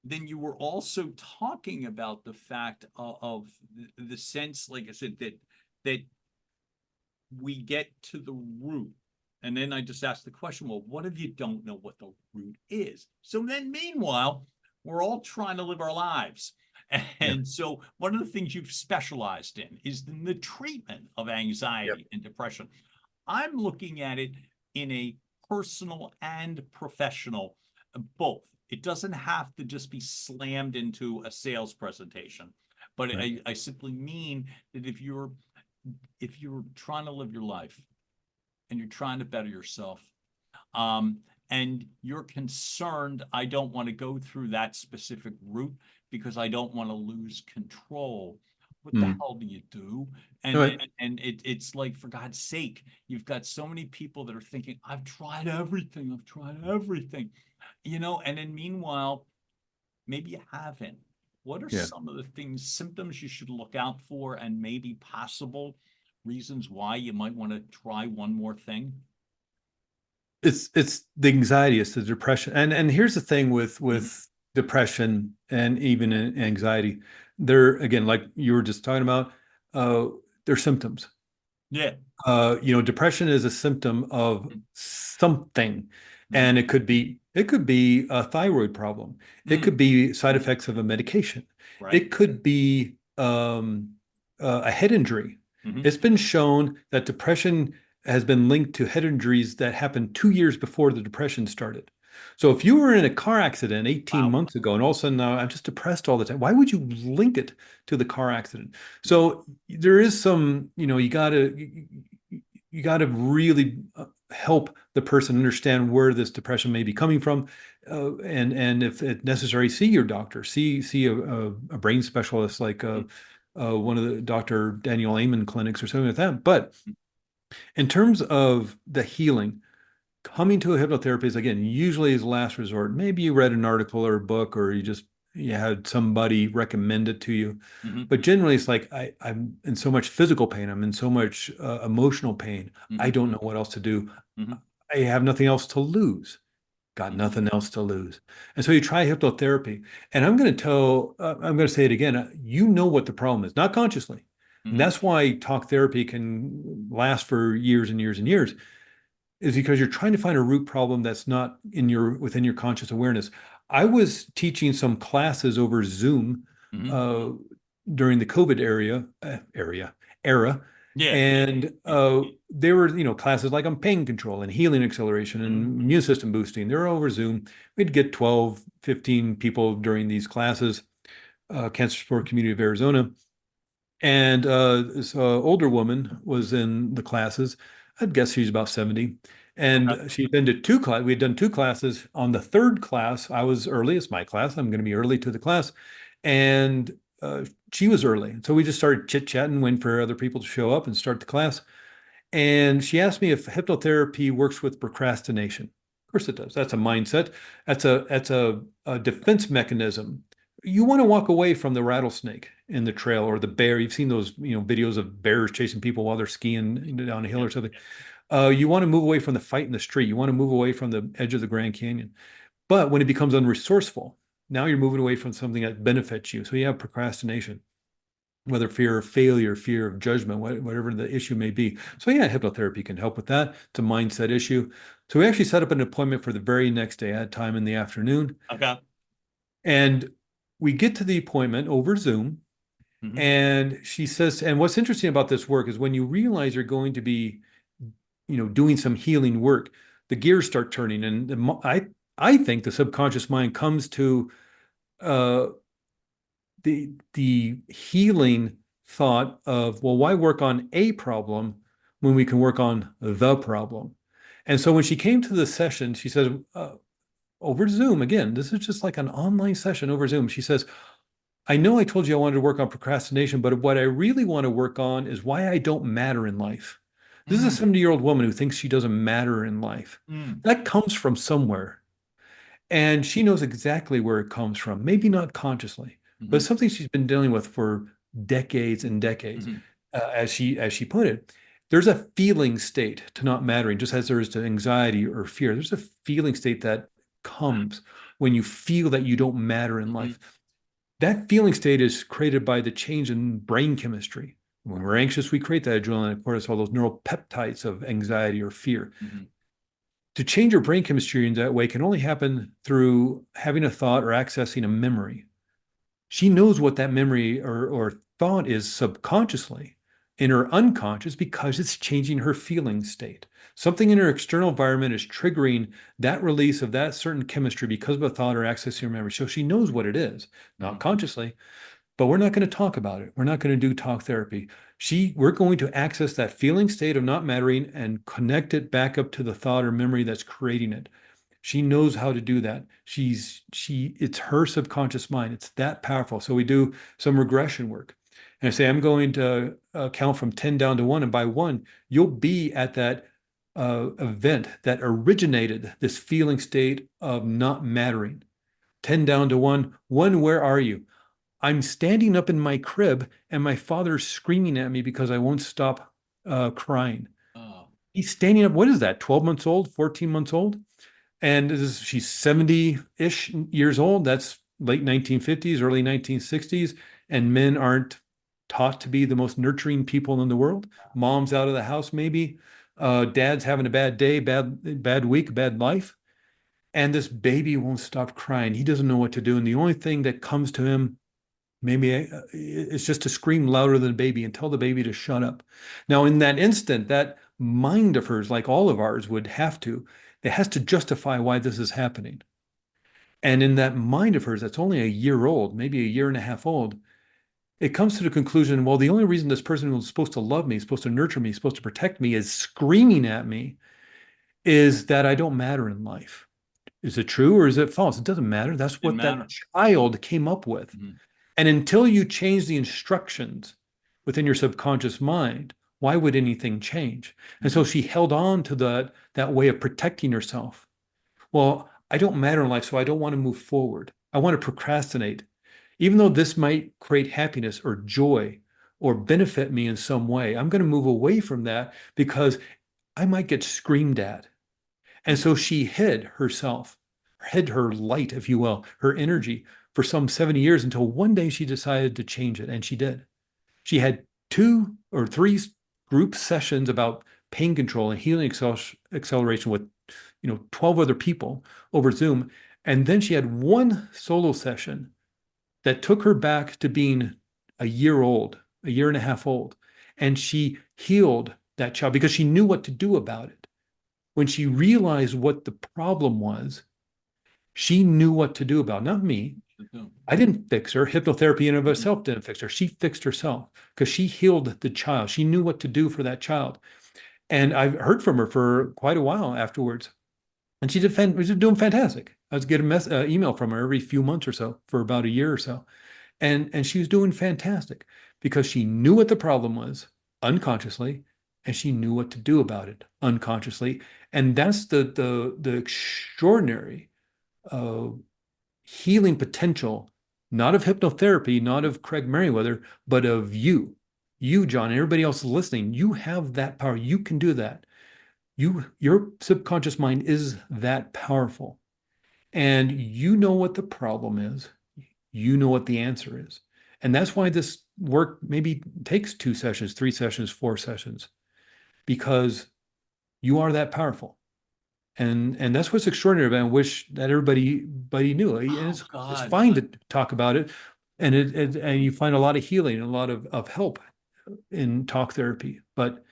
then you were also talking about the fact of the sense, like I said, that we get to the root. And then I just asked the question, well, what if you don't know what the root is? So then meanwhile, we're all trying to live our lives. And so one of the things you've specialized in is in the treatment of anxiety and depression. I'm looking at it in a personal and professional, both. It doesn't have to just be slammed into a sales presentation, but I simply mean that if you're trying to live your life and you're trying to better yourself, and you're concerned, I don't want to go through that specific route because I don't want to lose control. What the hell do you do? And it's like, for God's sake, you've got so many people that are thinking, I've tried everything, and then meanwhile, maybe you haven't. What are some of the symptoms you should look out for, and maybe possible reasons why you might want to try one more thing? It's the anxiety, it's the depression. And here's the thing with depression and even anxiety. They're, again, like you were just talking about, they're symptoms. Depression is a symptom of something. And it could be a thyroid problem. It could be side effects of a medication. It could be a head injury. It's been shown that depression has been linked to head injuries that happened 2 years before the depression started. So if you were in a car accident 18 months ago and all of a sudden I'm just depressed all the time, why would you link it to the car accident? So there is some, you got to really help the person understand where this depression may be coming from, and if it's necessary, see your doctor, see a brain specialist like one of the Dr. Daniel Amen clinics or something like that. But in terms of the healing, coming to a hypnotherapist, again, usually is last resort. Maybe you read an article or a book, or you had somebody recommend it to you. But generally, it's like, I'm in so much physical pain. I'm in so much emotional pain. I don't know what else to do. I have nothing else to lose. Got nothing else to lose. And so you try hypnotherapy. And I'm going to say it again. You know what the problem is, not consciously. And that's why talk therapy can last for years and years and years, is because you're trying to find a root problem that's not within your conscious awareness. I was teaching some classes over Zoom during the COVID era. And they were, classes like on pain control and healing acceleration and immune system boosting. They were over Zoom. We'd get 12, 15 people during these classes, Cancer Support Community of Arizona. And this older woman was in the classes. I'd guess she's about 70. And she'd been to 2 classes. We had done 2 classes. On the 3rd class, I was early. It's my class. I'm going to be early to the class. And she was early. So we just started chit-chatting, waiting for other people to show up and start the class. And she asked me if hypnotherapy works with procrastination. Of course it does. That's a mindset. That's a defense mechanism. You want to walk away from the rattlesnake in the trail or the bear. You've seen those, videos of bears chasing people while they're skiing down a hill or something. You want to move away from the fight in the street. You want to move away from the edge of the Grand Canyon. But when it becomes unresourceful, now you're moving away from something that benefits you. So you have procrastination, whether fear of failure, fear of judgment, whatever the issue may be. So yeah, hypnotherapy can help with that. It's a mindset issue. So we actually set up an appointment for the very next day. I had time in the afternoon. Okay. And we get to the appointment over Zoom. Mhm. And she says, and what's interesting about this work is when you realize you're going to be, doing some healing work, the gears start turning. And I think the subconscious mind comes to the healing thought of, well, why work on a problem when we can work on the problem? And so when she came to the session, she said, over Zoom, again, this is just like an online session over Zoom. She says, I know I told you I wanted to work on procrastination, but what I really want to work on is why I don't matter in life. This is a 70-year-old woman who thinks she doesn't matter in life. That comes from somewhere. And she knows exactly where it comes from, maybe not consciously, but it's something she's been dealing with for decades and decades. As she put it, there's a feeling state to not mattering, just as there is to anxiety or fear. There's a feeling state that comes when you feel that you don't matter in life. That feeling state is created by the change in brain chemistry. When we're anxious, we create that adrenaline, cortisol, those neural peptides of anxiety or fear. To change your brain chemistry in that way can only happen through having a thought or accessing a memory. She knows what that memory or thought is subconsciously in her unconscious because it's changing her feeling state. Something in her external environment is triggering that release of that certain chemistry because of a thought or accessing her memory. So she knows what it is, not consciously, but we're not going to talk about it. We're not going to do talk therapy. We're going to access that feeling state of not mattering and connect it back up to the thought or memory that's creating it. She knows how to do that. It's her subconscious mind. It's that powerful. So we do some regression work. And I say, I'm going to count from 10 down to 1. And by 1, you'll be at that event that originated this feeling state of not mattering. 10 down to 1. 1, where are you? I'm standing up in my crib and my father's screaming at me because I won't stop crying. He's standing up. What is that? 12 months old, 14 months old? And she's 70-ish years old. That's late 1950s, early 1960s. And men aren't taught to be the most nurturing people in the world. Mom's out of the house, maybe. Dad's having a bad day, bad week, bad life. And this baby won't stop crying. He doesn't know what to do. And the only thing that comes to him, maybe it's just to scream louder than the baby and tell the baby to shut up. Now, in that instant, that mind of hers, like all of ours, it has to justify why this is happening. And in that mind of hers, that's only a year old, maybe a year and a half old, it comes to the conclusion, well, the only reason this person who's supposed to love me, supposed to nurture me, supposed to protect me is screaming at me is that I don't matter in life. Is it true or is it false? It doesn't matter. That's what that child came up with. And until you change the instructions within your subconscious mind, why would anything change? And so she held on to that way of protecting herself. Well, I don't matter in life, so I don't want to move forward. I want to procrastinate. Even though this might create happiness or joy or benefit me in some way, I'm going to move away from that because I might get screamed at. And so she hid herself, hid her light, if you will, her energy for some 70 years until one day she decided to change it. And she did. She had 2 or 3 group sessions about pain control and healing acceleration with 12 other people over Zoom. And then she had one solo session that took her back to being a year and a half old. And she healed that child because she knew what to do about it. When she realized what the problem was, she knew what to do about it. Not me. I didn't fix her. Hypnotherapy in and of itself didn't fix her. She fixed herself because she healed the child. She knew what to do for that child. And I've heard from her for quite a while afterwards. And she was doing fantastic. I was getting email from her every few months or so for about a year or so. And she was doing fantastic because she knew what the problem was unconsciously. and she knew what to do about it unconsciously. And that's the extraordinary uh, healing potential, not of hypnotherapy, not of Craig Meriwether, but of you. You, John, and everybody else listening, you have that power. You can do that. Your subconscious mind is that powerful. And you know what the problem is. You know what the answer is. And that's why this work maybe takes 2 sessions, 3 sessions, 4 sessions, because you are that powerful. And that's what's extraordinary about it. I wish that everybody knew. And Oh it's God. fine to talk about it. And and you find a lot of healing, a lot of help in talk therapy. But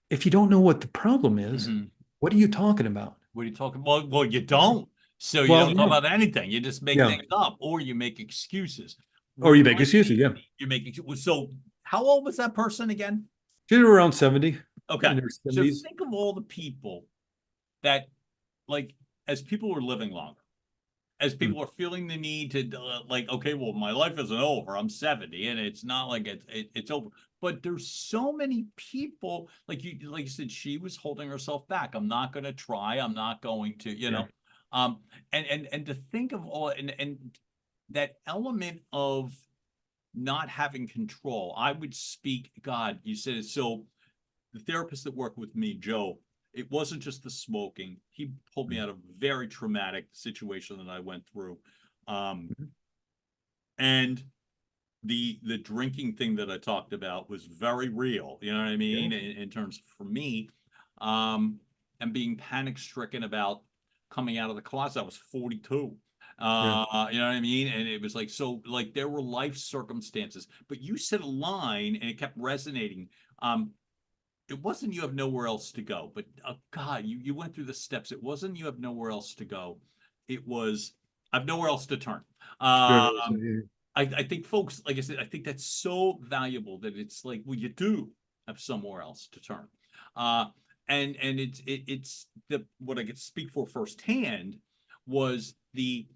if you don't know what the problem is, Mhm. what are you talking about? What are you talking about? Well, you don't. So you Well, don't talk yeah, about anything. You just make yeah. things up, or you make excuses. Or you make Remind excuses, me, yeah. you make so how old was that person again? She's around 70, Okay. in her So 70s. think of all the people that, like, as people are living longer, as Mm, people are feeling the need to, like, okay, well, my life isn't over. I'm 70, and it's not like it's over. But there's so many people, like you said, she was holding herself back. I'm not going to try. I'm not going to, yeah, um, and to think of all, and that element of not having control. I would speak, God, you said it. So the therapist that worked with me, Joe, it wasn't just the smoking. He pulled me mm, out of a very traumatic situation that I went through. Um, mhm, and the drinking thing that I talked about was very real. You know what I yeah, mean? In terms for me, um, and being panic stricken about coming out of the closet. I was 42. yeah, You know what I mean? And it was like so, like there were life circumstances. But you said a line, and it kept resonating. It wasn't you have nowhere else to go, but God, you went through the steps. It wasn't you have nowhere else to go. It was I've nowhere else to turn. sure. I think folks, like I said, I think that's so valuable that it's like, well, you do have somewhere else to turn. Uh, and it's the what I could speak for firsthand was the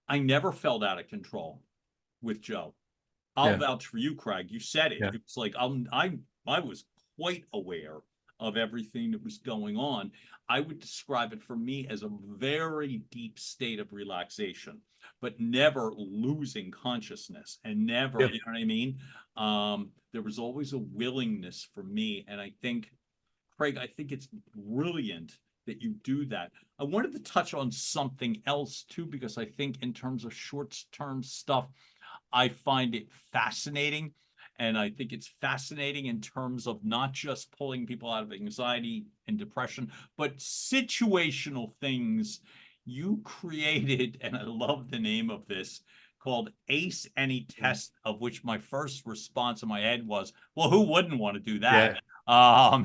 I never felt out of control with Joe. I'll Yeah, vouch for you, Craig. You said it. yeah, It's like I was quite aware of everything that was going on. I would describe it for me as a very deep state of relaxation, but never losing consciousness and never, yeah. you know what I mean? There was always a willingness for me. And I think, Craig, I think it's brilliant that you do that. I wanted to touch on something else too, because I think in terms of short-term stuff, I find it fascinating. And I think it's fascinating in terms of not just pulling people out of anxiety and depression, but situational things you created. And I love the name of this called Ace Any Test, of which my first response in my head was, well, who wouldn't want to do that? Yeah.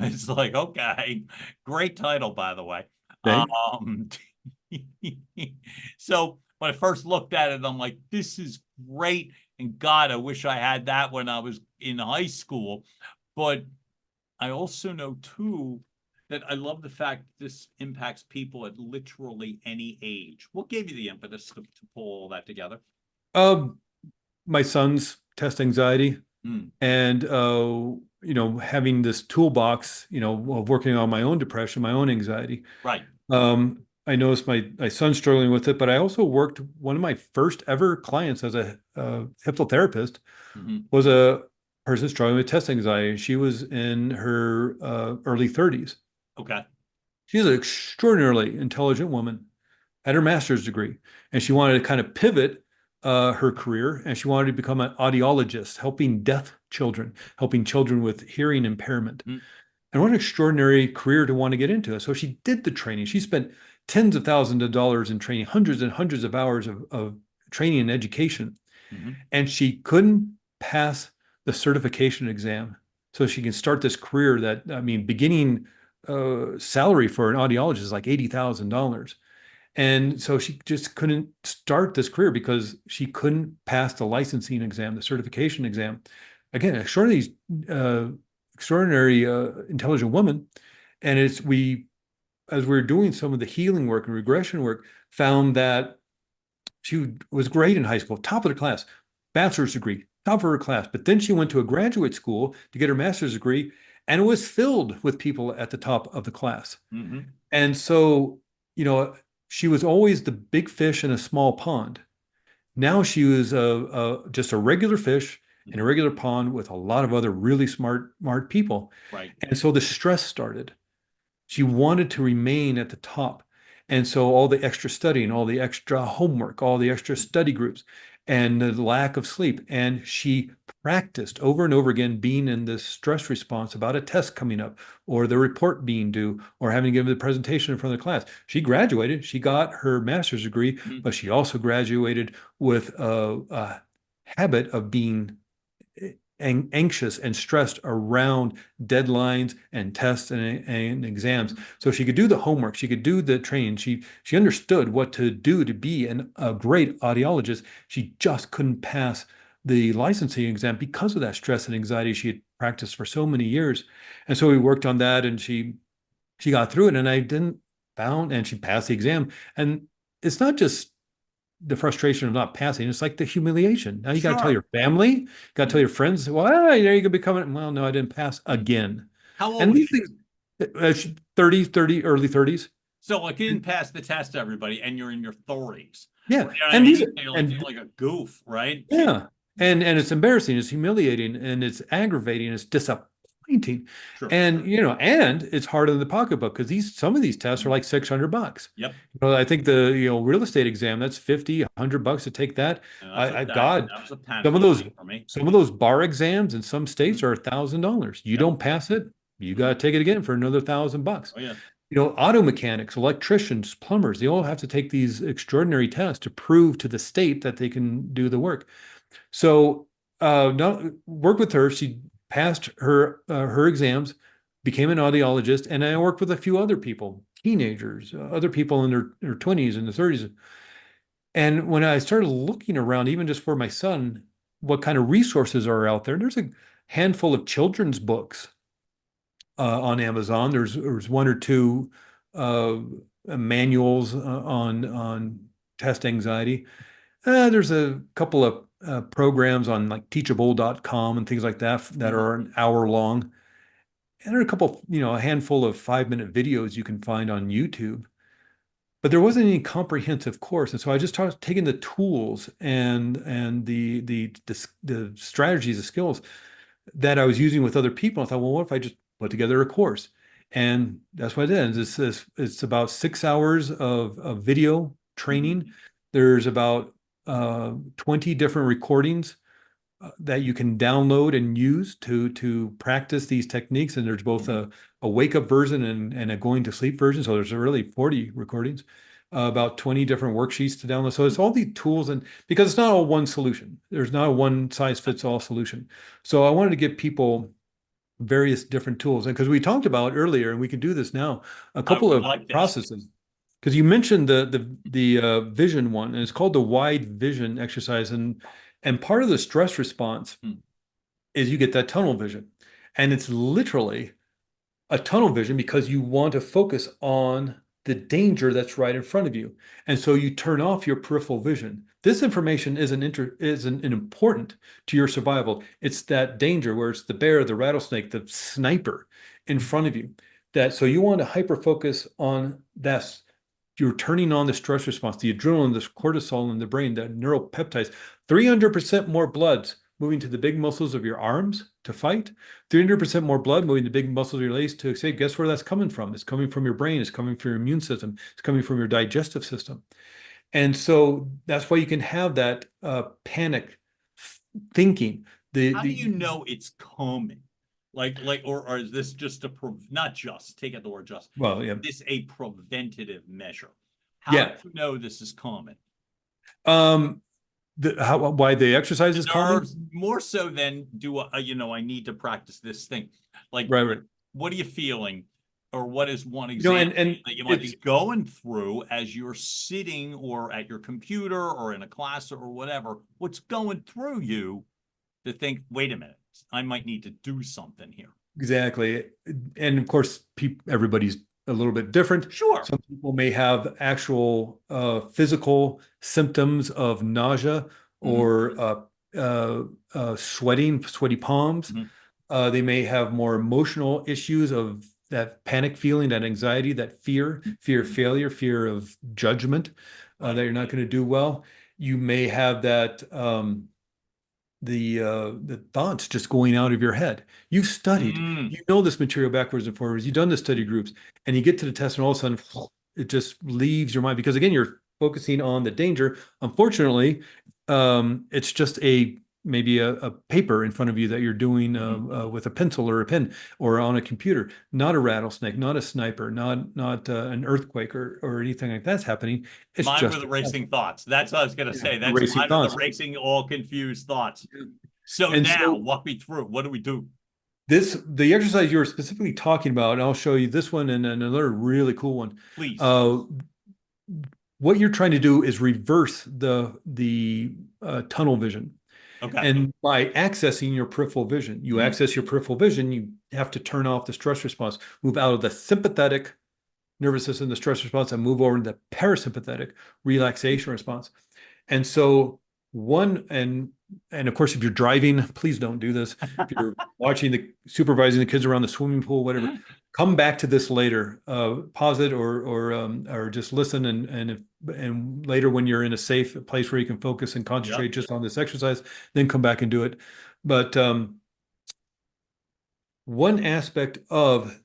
It's like, okay, great title, by the way. Thank. Um, so when I first looked at it, I'm like, this is great. And God, I wish I had that when I was in high school. But I also know too that I love the fact this impacts people at literally any age. What gave you the impetus to pull all that together? Um, my son's test anxiety, Hmm. and having this toolbox, of working on my own depression, my own anxiety. Right. I noticed my son's struggling with it, but I also worked. One of my first ever clients as a hypnotherapist Hmm. was a person struggling with test anxiety. She was in her early 30s. Okay. She's an extraordinarily intelligent woman, had her master's degree, and she wanted to kind of pivot her career, and she wanted to become an audiologist, helping deaf children, helping children with hearing impairment. Hmm. And what an extraordinary career to want to get into. So she did the training. She spent tens of thousands of dollars in training, hundreds and hundreds of hours of training and education, Hmm. and she couldn't pass the certification exam. So she can start this career that, I mean, beginning salary for an audiologist is like $80,000. And so she just couldn't start this career because she couldn't pass the licensing exam, the certification exam. Again, uh, extraordinary, intelligent woman. And as we were doing some of the healing work and regression work, found that she was great in high school, top of the class, bachelor's degree, top of her class. But then she went to a graduate school to get her master's degree, and it was filled with people at the top of the class. Mm-hmm. And so, she was always the big fish in a small pond. Now she was just a regular fish in a regular pond with a lot of other really smart people. Right. And so the stress started. She wanted to remain at the top. And so all the extra studying, all the extra homework, all the extra study groups, and the lack of sleep. And she practiced over and over again being in this stress response about a test coming up or the report being due or having to give the presentation in front of the class. She graduated, she got her master's degree, but she also graduated with a habit of being anxious and stressed around deadlines and tests and exams. So she could do the homework, she could do the training. She understood what to do to be a great audiologist. She just couldn't pass the licensing exam because of that stress and anxiety she had practiced for so many years. And so we worked on that, and she got through it, and and she passed the exam. And it's not just the frustration of not passing. It's like the humiliation. Now you got to tell your family, got to tell your friends, well, there you go, becoming, well, no, I didn't pass again. How old and was these things, 30, early 30s. So like you didn't pass the test, everybody, and you're in your 30s. Yeah. You know and these, you feel like a goof, right? Yeah. And it's embarrassing, it's humiliating, and it's aggravating, it's disappointing. Sure. And and it's hard in the pocketbook because some of these tests are like $600. Yep. I think the real estate exam, that's $50, $100 to take that. I've got some of those bar exams in some states are $1,000. You don't pass it, you got to take it again for another $1,000. Oh yeah. Auto mechanics, electricians, plumbers, they all have to take these extraordinary tests to prove to the state that they can do the work. So work with her. She passed her exams, became an audiologist, and I worked with a few other people, teenagers, other people in their 20s and the 30s. And when I started looking around, even just for my son, what kind of resources are out there, there's a handful of children's books on Amazon. There's one or two manuals on test anxiety. There's a couple of programs on like teachable.com and things like that are an hour long. And there are a couple, a handful of 5-minute videos you can find on YouTube. But there wasn't any comprehensive course. And so I just started taking the tools and the strategies, the skills that I was using with other people. I thought, well, what if I just put together a course? And that's what I did. It's about 6 hours of video training. There's about 20 different recordings that you can download and use to practice these techniques. And there's both a wake-up version and a going to sleep version. So there's really 40 recordings, about 20 different worksheets to download. So it's all these tools, and because it's not all one solution. There's not a one-size-fits-all solution. So I wanted to give people various different tools. And because we talked about earlier, and we can do this now, a couple of processes. Because you mentioned the vision one, and it's called the wide vision exercise. And part of the stress response is you get that tunnel vision. And it's literally a tunnel vision because you want to focus on the danger that's right in front of you. And so you turn off your peripheral vision. This information isn't important to your survival. It's that danger where it's the bear, the rattlesnake, the sniper in front of you. So you want to hyper focus on that. You're turning on the stress response, the adrenaline, the cortisol in the brain, the neuropeptides, 300% more blood moving to the big muscles of your arms to fight, 300% more blood moving to the big muscles of your legs to say, guess where that's coming from? It's coming from your brain. It's coming from your immune system. It's coming from your digestive system. And so that's why you can have that panic thinking. How do you know it's coming? Or is this just not just, take out the word just. Well, yeah. Is this a preventative measure? How do you know this is common? Why the exercise is common? More so than I need to practice this thing. Right. What are you feeling? Or what is one example that you might be going through as you're sitting or at your computer or in a class or whatever? What's going through you to think, wait a minute, I might need to do something here. Exactly. And of course, everybody's a little bit different. Sure. Some people may have actual physical symptoms of nausea or sweaty palms. They may have more emotional issues of that panic feeling, that anxiety, that fear of failure, fear of judgment, that you're not going to do well. You may have that the thoughts just going out of your head. You've studied, you know this material backwards and forwards. You've done the study groups, and you get to the test, and all of a sudden it just leaves your mind because again, you're focusing on the danger. Unfortunately, it's just maybe a paper in front of you that you're doing with a pencil or a pen or on a computer, not a rattlesnake, not a sniper, not an earthquake or anything like that's happening. It's Mine were just the racing thoughts. That's what I was going to say. That's racing mine are the thoughts. racing, all confused thoughts. So And now, so walk me through. What do we do? the exercise you were specifically talking about, and I'll show you this one and another really cool one. Please. What you're trying to do is reverse the tunnel vision. Okay. And by accessing your peripheral vision, you access your peripheral vision, you have to turn off the stress response, move out of the sympathetic nervous system, the stress response, and move over to the parasympathetic relaxation response. And so and of course, if you're driving, please don't do this. If you're supervising the kids around the swimming pool, whatever, come back to this later. Pause it or just listen and later when you're in a safe place where you can focus and concentrate just on this exercise, then come back and do it. But one aspect of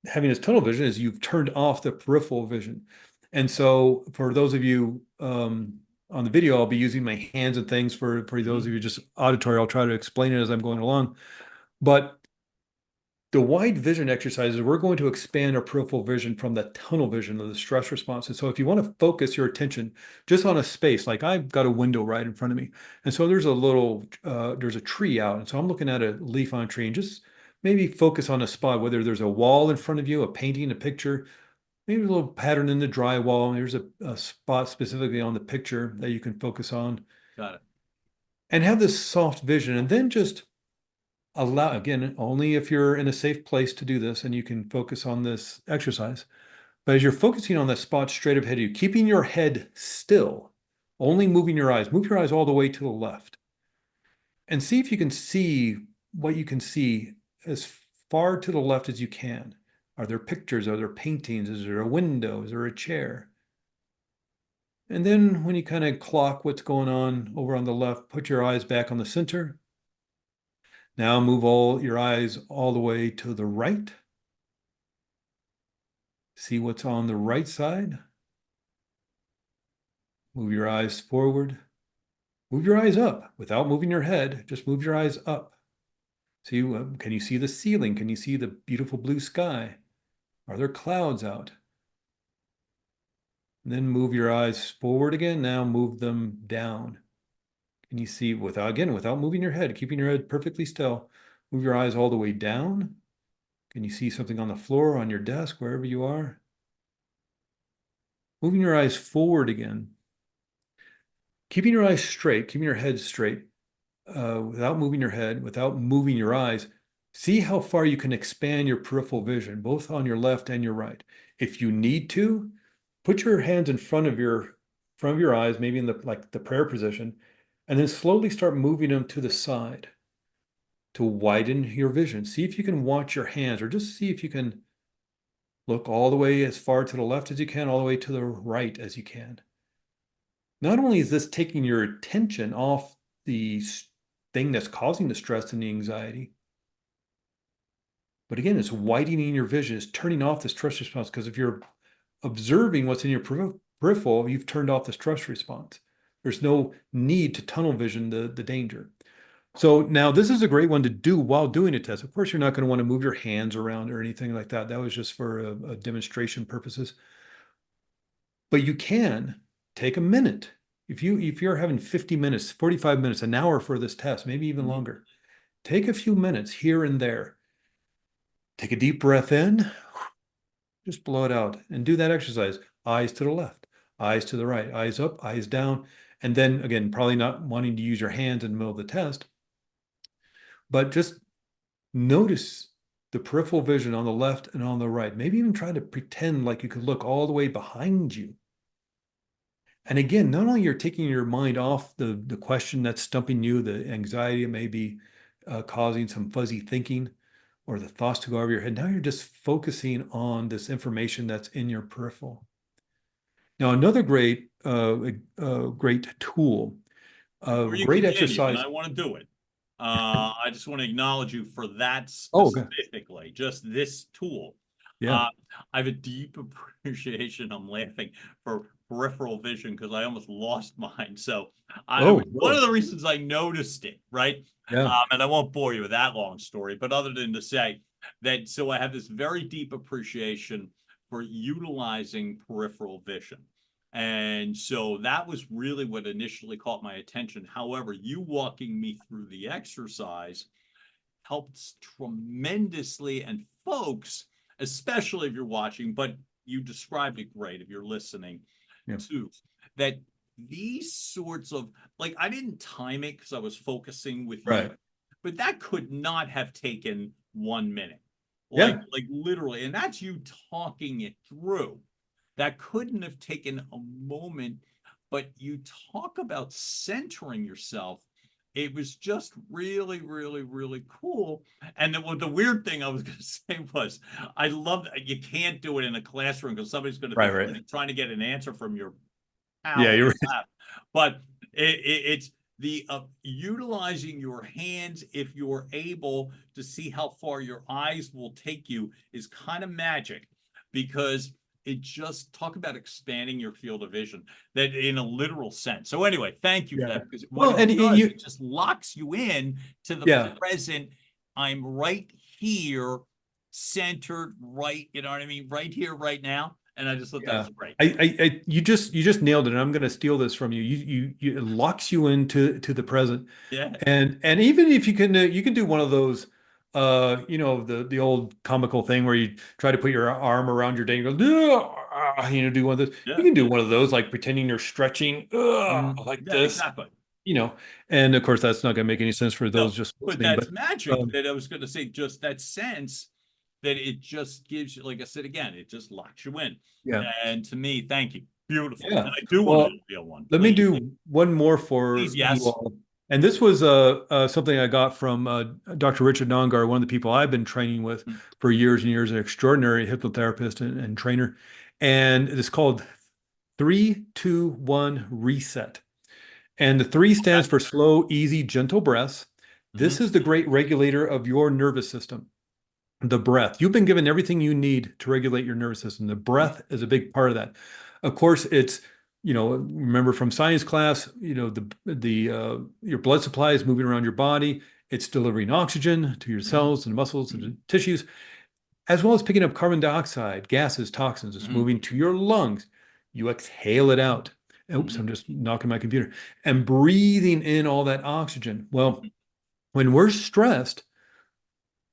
having this tunnel vision is you've turned off the peripheral vision. And so for those of you on the video, I'll be using my hands and things for those of you just auditory. I'll try to explain it as I'm going along. But the wide vision exercises, we're going to expand our peripheral vision from the tunnel vision of the stress response. And so if you want to focus your attention just on a space, like I've got a window right in front of me. And so there's there's a tree out. And so I'm looking at a leaf on a tree and just maybe focus on a spot, whether there's a wall in front of you, a painting, a picture, maybe a little pattern in the drywall. There's a spot specifically on the picture that you can focus on. Got it. And have this soft vision, and then just allow, again, only if you're in a safe place to do this and you can focus on this exercise. But as you're focusing on that spot straight ahead of you, keeping your head still, only moving your eyes, move your eyes all the way to the left. And see if you can see what you can see as far to the left as you can. Are there pictures? Are there paintings? Is there a window? Is there a chair? And then when you kind of clock what's going on over on the left, put your eyes back on the center. Now move all your eyes all the way to the right. See what's on the right side. Move your eyes forward. Move your eyes up without moving your head. Just move your eyes up. See, can you see the ceiling? Can you see the beautiful blue sky? Are there clouds out? And then move your eyes forward again. Now move them down. Can you see, without moving your head, keeping your head perfectly still, move your eyes all the way down. Can you see something on the floor, on your desk, wherever you are? Moving your eyes forward again. Keeping your eyes straight, keeping your head straight, without moving your head, without moving your eyes. See how far you can expand your peripheral vision, both on your left and your right. If you need to, put your hands in front of your eyes, maybe in the prayer position, and then slowly start moving them to the side to widen your vision. See if you can watch your hands, or just see if you can look all the way as far to the left as you can, all the way to the right as you can. Not only is this taking your attention off the thing that's causing the stress and the anxiety, but again, it's widening your vision, it's turning off the stress response, because if you're observing what's in your peripheral, you've turned off the stress response. There's no need to tunnel vision the danger. So now this is a great one to do while doing a test. Of course, you're not going to want to move your hands around or anything like that. That was just for a demonstration purposes. But you can take a minute. If you're having 50 minutes, 45 minutes, an hour for this test, maybe even longer, take a few minutes here and there. Take a deep breath in, just blow it out, and do that exercise. Eyes to the left, eyes to the right, eyes up, eyes down. And then again, probably not wanting to use your hands in the middle of the test, but just notice the peripheral vision on the left and on the right. Maybe even try to pretend like you could look all the way behind you. And again, not only you're taking your mind off the question that's stumping you, the anxiety it may be, causing some fuzzy thinking or the thoughts to go over your head. Now you're just focusing on this information that's in your peripheral. Now, another great tool, Before you great continue, and exercise. I want to do it, I just want to acknowledge you for that Oh, okay. specifically, just this tool. Yeah. Uh, I have a deep appreciation. I'm laughing for peripheral vision because I almost lost mine. So it Oh, was one of really? the reasons I noticed it, right? Yeah. And I won't bore you with that long story, but other than to say that, so I have this very deep appreciation for utilizing peripheral vision. And so that was really what initially caught my attention. However, you walking me through the exercise helps tremendously. And folks, especially if you're watching, but you described it great if you're listening Yeah. too, that these sorts of, like, I didn't time it because I was focusing with you, Right. but that could not have taken 1 minute. Yeah. Like literally, and that's you talking it through. That couldn't have taken a moment, but you talk about centering yourself. It was just really, really, really cool. And the weird thing I was going to say was, I love that you can't do it in a classroom because somebody's going to Right. think Right. you're trying to get an answer from your pal Yeah. on You're the right. left. But it's the utilizing your hands, if you're able to see how far your eyes will take you, is kind of magic, because it just talk about expanding your field of vision, that in a literal sense. So anyway, thank you for Yeah. that, because what Well, it and does, you, it just locks you in to the yeah. present. I'm right here, centered, right, you know what I mean, right here, right now. And I just thought that Yeah. was great. You just nailed it. And I'm going to steal this from you. It locks you into the present. Yeah. And even if you can do one of those, the old comical thing where you try to put your arm around your day and go, do one of those. You Yeah. can do one of those, like pretending you're stretching, like Yeah, this, exactly. and of course that's not going to make any sense for No, those just but listening, that's but, magic, um, that I was going to say, just that sense that it just gives you, like I said again, it just locks you in. yeah, And to me, thank you. Beautiful. And yeah. I do want to Well, do the real one. let me Please, do one more please, for you yes. all. And this was something I got from Dr. Richard Nongar, one of the people I've been training with Mm, for years and years, an extraordinary hypnotherapist and trainer. And it's called 3-2-1 reset. And the three stands okay. for slow, easy, gentle breaths. This Mhm. is the great regulator of your nervous system. The breath. You've been given everything you need to regulate your nervous system. The breath is a big part of that. Of course, it's, remember from science class, the your blood supply is moving around your body. It's delivering oxygen to your Mhm. cells and muscles and tissues, as well as picking up carbon dioxide, gases, toxins. It's Mhm. moving to your lungs. You exhale it out. Oops, Mhm. I'm just knocking my computer. And breathing in all that oxygen. Well, Mhm. when we're stressed,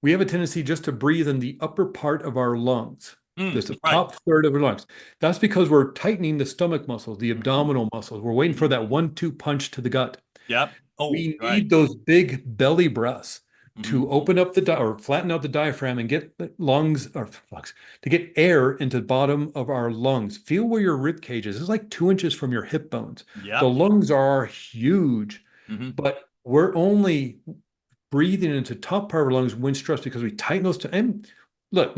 we have a tendency just to breathe in the upper part of our lungs. Just the Right. top third of our lungs. That's because we're tightening the stomach muscles, the Mhm. abdominal muscles. We're waiting for Mhm. that 1-2 punch to the gut. Yep. Oh, We right. need those big belly breaths Mhm. to open up or flatten out the diaphragm and get the lungs or lungs to get air into the bottom of our lungs. Feel where your rib cage is. It's like 2 inches from your hip bones. The Yep. lungs are huge, Mhm. but we're only breathing into top part of our lungs when stressed because we tighten those. And look,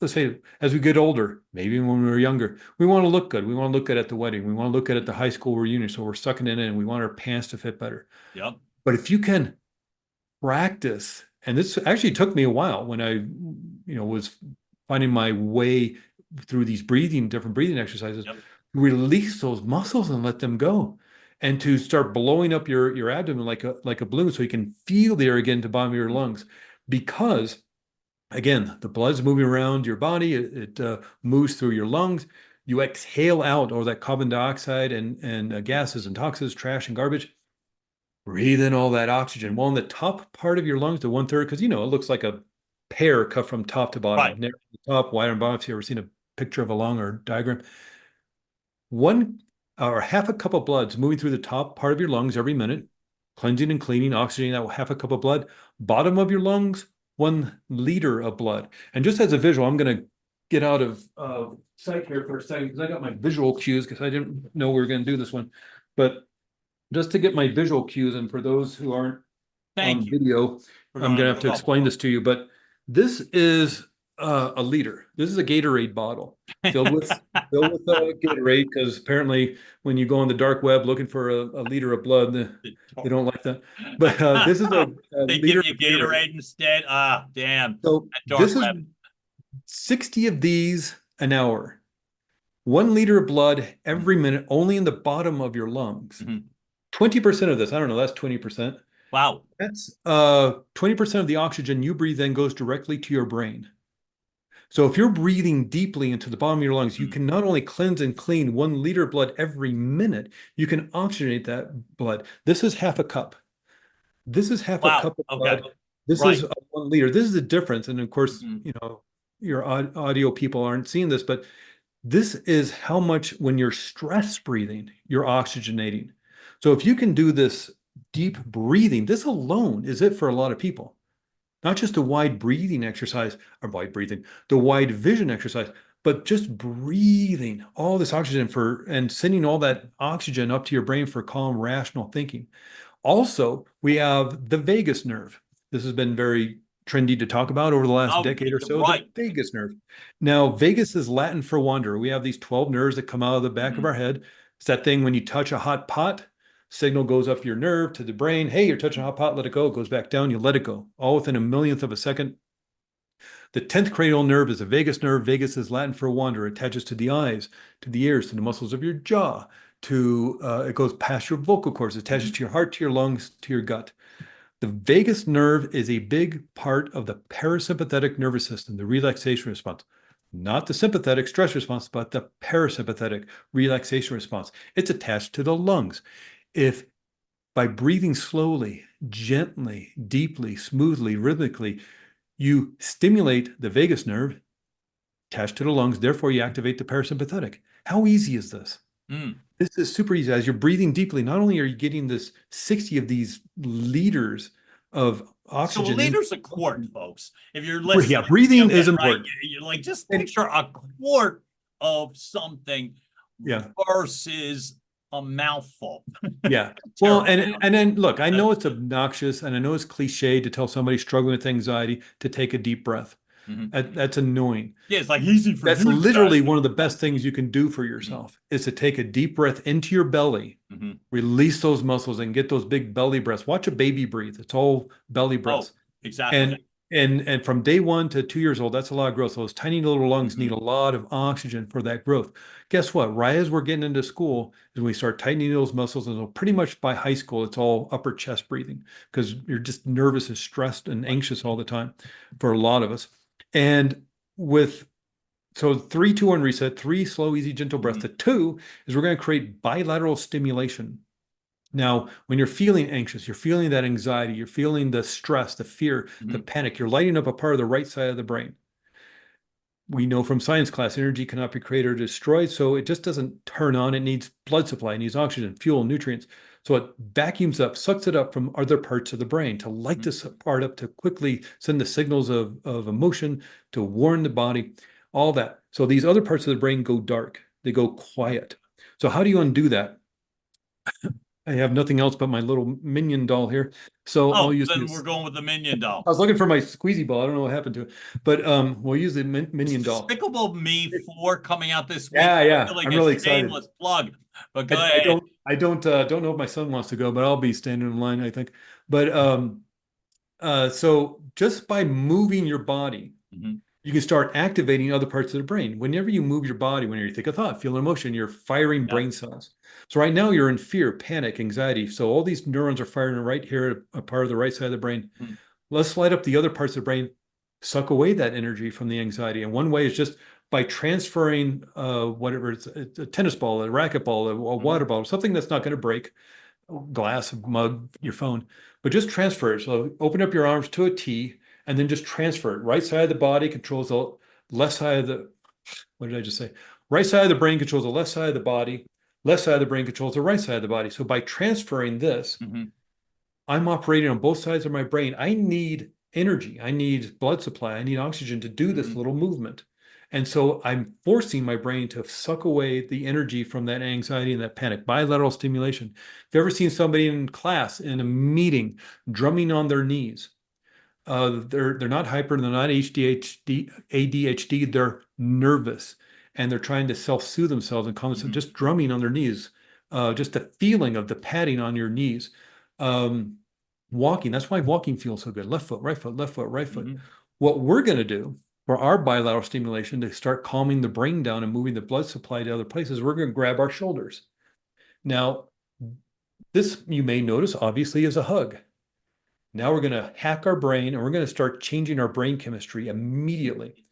let's say it, as we get older, maybe when we were younger, we want to look good. We want to look good at the wedding. We want to look good at the high school reunion. So we're sucking it in and we want our pants to fit better. Yep. But if you can practice, and this actually took me a while when I, was finding my way through these different breathing exercises, Yep. release those muscles and let them go. And to start blowing up your abdomen like a balloon so you can feel the air again to the bottom of your lungs. Because again, the blood's moving around your body, it moves through your lungs. You exhale out all that carbon dioxide and gases and toxins, trash and garbage. Breathe in all that oxygen. Well, in the top part of your lungs, the 1/3, because it looks like a pear cut from top to Right. bottom. Narrow at the top, wide on bottom. If you ever seen a picture of a lung or diagram, one or half a cup of blood's moving through the top part of your lungs every minute, cleansing and cleaning, oxygenating that half a cup of blood. Bottom of your lungs, 1 liter of blood. And just as a visual, I'm going to get out of sight here for a second because I got my visual cues because I didn't know we were going to do this one. But just to get my visual cues, and for those who aren't Thank on you. video, I'm going to have to explain this to you, but this is a liter. This is a Gatorade bottle filled with Gatorade, because apparently when you go on the dark web looking for a liter of blood, they don't like that. But this is a They liter give you of Gatorade. Gatorade instead. Ah, damn. So Dark this is web. 60 of these an hour. 1 liter of blood every minute, only in the bottom of your lungs. 20% of this, I don't know, that's 20%. Wow. That's 20% of the oxygen you breathe in goes directly to your brain. So if you're breathing deeply into the bottom of your lungs, you can not only cleanse and clean 1 liter of blood every minute, you can oxygenate that blood. This is half a cup. This is half a cup of blood. This is 1 liter. This is the difference. And of course, you know, your audio people aren't seeing this, but this is how much, when you're stress breathing, you're oxygenating. So if you can do this deep breathing, this alone is it for a lot of people. Not just a wide breathing exercise, or the wide vision exercise, but just breathing all this oxygen and sending all that oxygen up to your brain for calm, rational thinking. Also, we have the vagus nerve. This has been very trendy to talk about over the last decade or so, the vagus nerve. Now, vagus is Latin for wonder. We have these 12 nerves that come out of the back of our head. It's that thing when you touch a hot pot, signal goes up your nerve to the brain. Hey, you're touching a hot pot, let it go. It goes back down, you let it go. All within a millionth of a second. The 10th cranial nerve is a vagus nerve. Vagus is Latin for wonder. It attaches to the eyes, to the ears, to the muscles of your jaw, it goes past your vocal cords, it attaches to your heart, to your lungs, to your gut. The vagus nerve is a big part of the parasympathetic nervous system, the relaxation response. Not the sympathetic stress response, but the parasympathetic relaxation response. It's attached to the lungs. If by breathing slowly, gently, deeply, smoothly, rhythmically, you stimulate the vagus nerve attached to the lungs, therefore you activate the parasympathetic. How easy is this? This is super easy. As you're breathing deeply, not only are you getting this 60 of these liters of oxygen. So a liter's a quart, folks. If you're listening, yeah, breathing is important. You're like, just picture a quart of something versus a mouthful. Yeah. Well, and then look, I know it's obnoxious and I know it's cliche to tell somebody struggling with anxiety to take a deep breath. That's annoying. Yeah, it's like easy for That's literally one of the best things you can do for yourself is to take a deep breath into your belly, release those muscles and get those big belly breaths. Watch a baby breathe. It's all belly breaths. Exactly. And from day 1 to 2 years old, that's a lot of growth. So those tiny little lungs need a lot of oxygen for that growth. Guess what? Right as we're getting into school is when we start tightening those muscles, and so pretty much by high school, it's all upper chest breathing because you're just nervous and stressed and anxious all the time for a lot of us. And so 3, 2, 1 reset, 3 slow, easy, gentle breaths. The 2 is we're going to create bilateral stimulation. Now, when you're feeling anxious, you're feeling that anxiety, you're feeling the stress, the fear, the panic, you're lighting up a part of the right side of the brain. We know from science class, energy cannot be created or destroyed, so it just doesn't turn on. It needs blood supply, it needs oxygen, fuel, nutrients. So it vacuums up, sucks it up from other parts of the brain to light this part up, to quickly send the signals of emotion, to warn the body, all that. So these other parts of the brain go dark, they go quiet. So how do you undo that? I have nothing else but my little minion doll here. So I'll use then we're going with the minion doll. I was looking for my squeezy ball. I don't know what happened to it, but we'll use the minion doll. Despicable Me 4 coming out this week. Yeah. Like I'm really excited. Shameless plug. But go ahead. I don't know if my son wants to go, but I'll be standing in line, I think. But so just by moving your body, you can start activating other parts of the brain. Whenever you move your body, whenever you think a thought, feel an emotion, you're firing brain cells. So right now you're in fear, panic, anxiety. So all these neurons are firing right here, a part of the right side of the brain. Let's light up the other parts of the brain, suck away that energy from the anxiety. And one way is just by transferring whatever, it's a tennis ball, a racquetball, a water bottle, something that's not going to break, glass, mug, your phone, but just transfer it. So open up your arms to a T and then just transfer it. Right side of the body controls the left side of the, what did I just say? Right side of the brain controls the left side of the body. Left side of the brain controls the right side of the body. So by transferring this, I'm operating on both sides of my brain. I need energy. I need blood supply. I need oxygen to do this little movement. And so I'm forcing my brain to suck away the energy from that anxiety and that panic. Bilateral stimulation. If you've ever seen somebody in class, in a meeting, drumming on their knees, They're not hyper, they're not ADHD, they're nervous, and they're trying to self-soothe themselves and calm themselves, just drumming on their knees, just the feeling of the padding on your knees. Walking, that's why walking feels so good. Left foot, right foot, left foot, right foot. What we're going to do for our bilateral stimulation to start calming the brain down and moving the blood supply to other places, we're going to grab our shoulders. Now, this, you may notice, obviously, is a hug. Now we're going to hack our brain and we're going to start changing our brain chemistry immediately.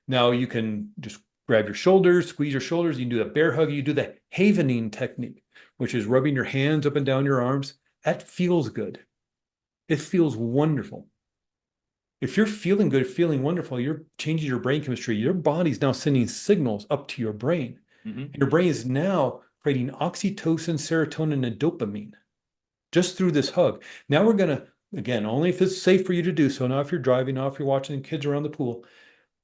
Now you can just grab your shoulders, squeeze your shoulders. You can do the bear hug. You do the havening technique, which is rubbing your hands up and down your arms. That feels good. It feels wonderful. If you're feeling good, feeling wonderful, you're changing your brain chemistry. Your body's now sending signals up to your brain. Your brain is now creating oxytocin, serotonin, and dopamine just through this hug. Now we're going to, again, only if it's safe for you to do so, not if you're driving, not if you're watching kids around the pool,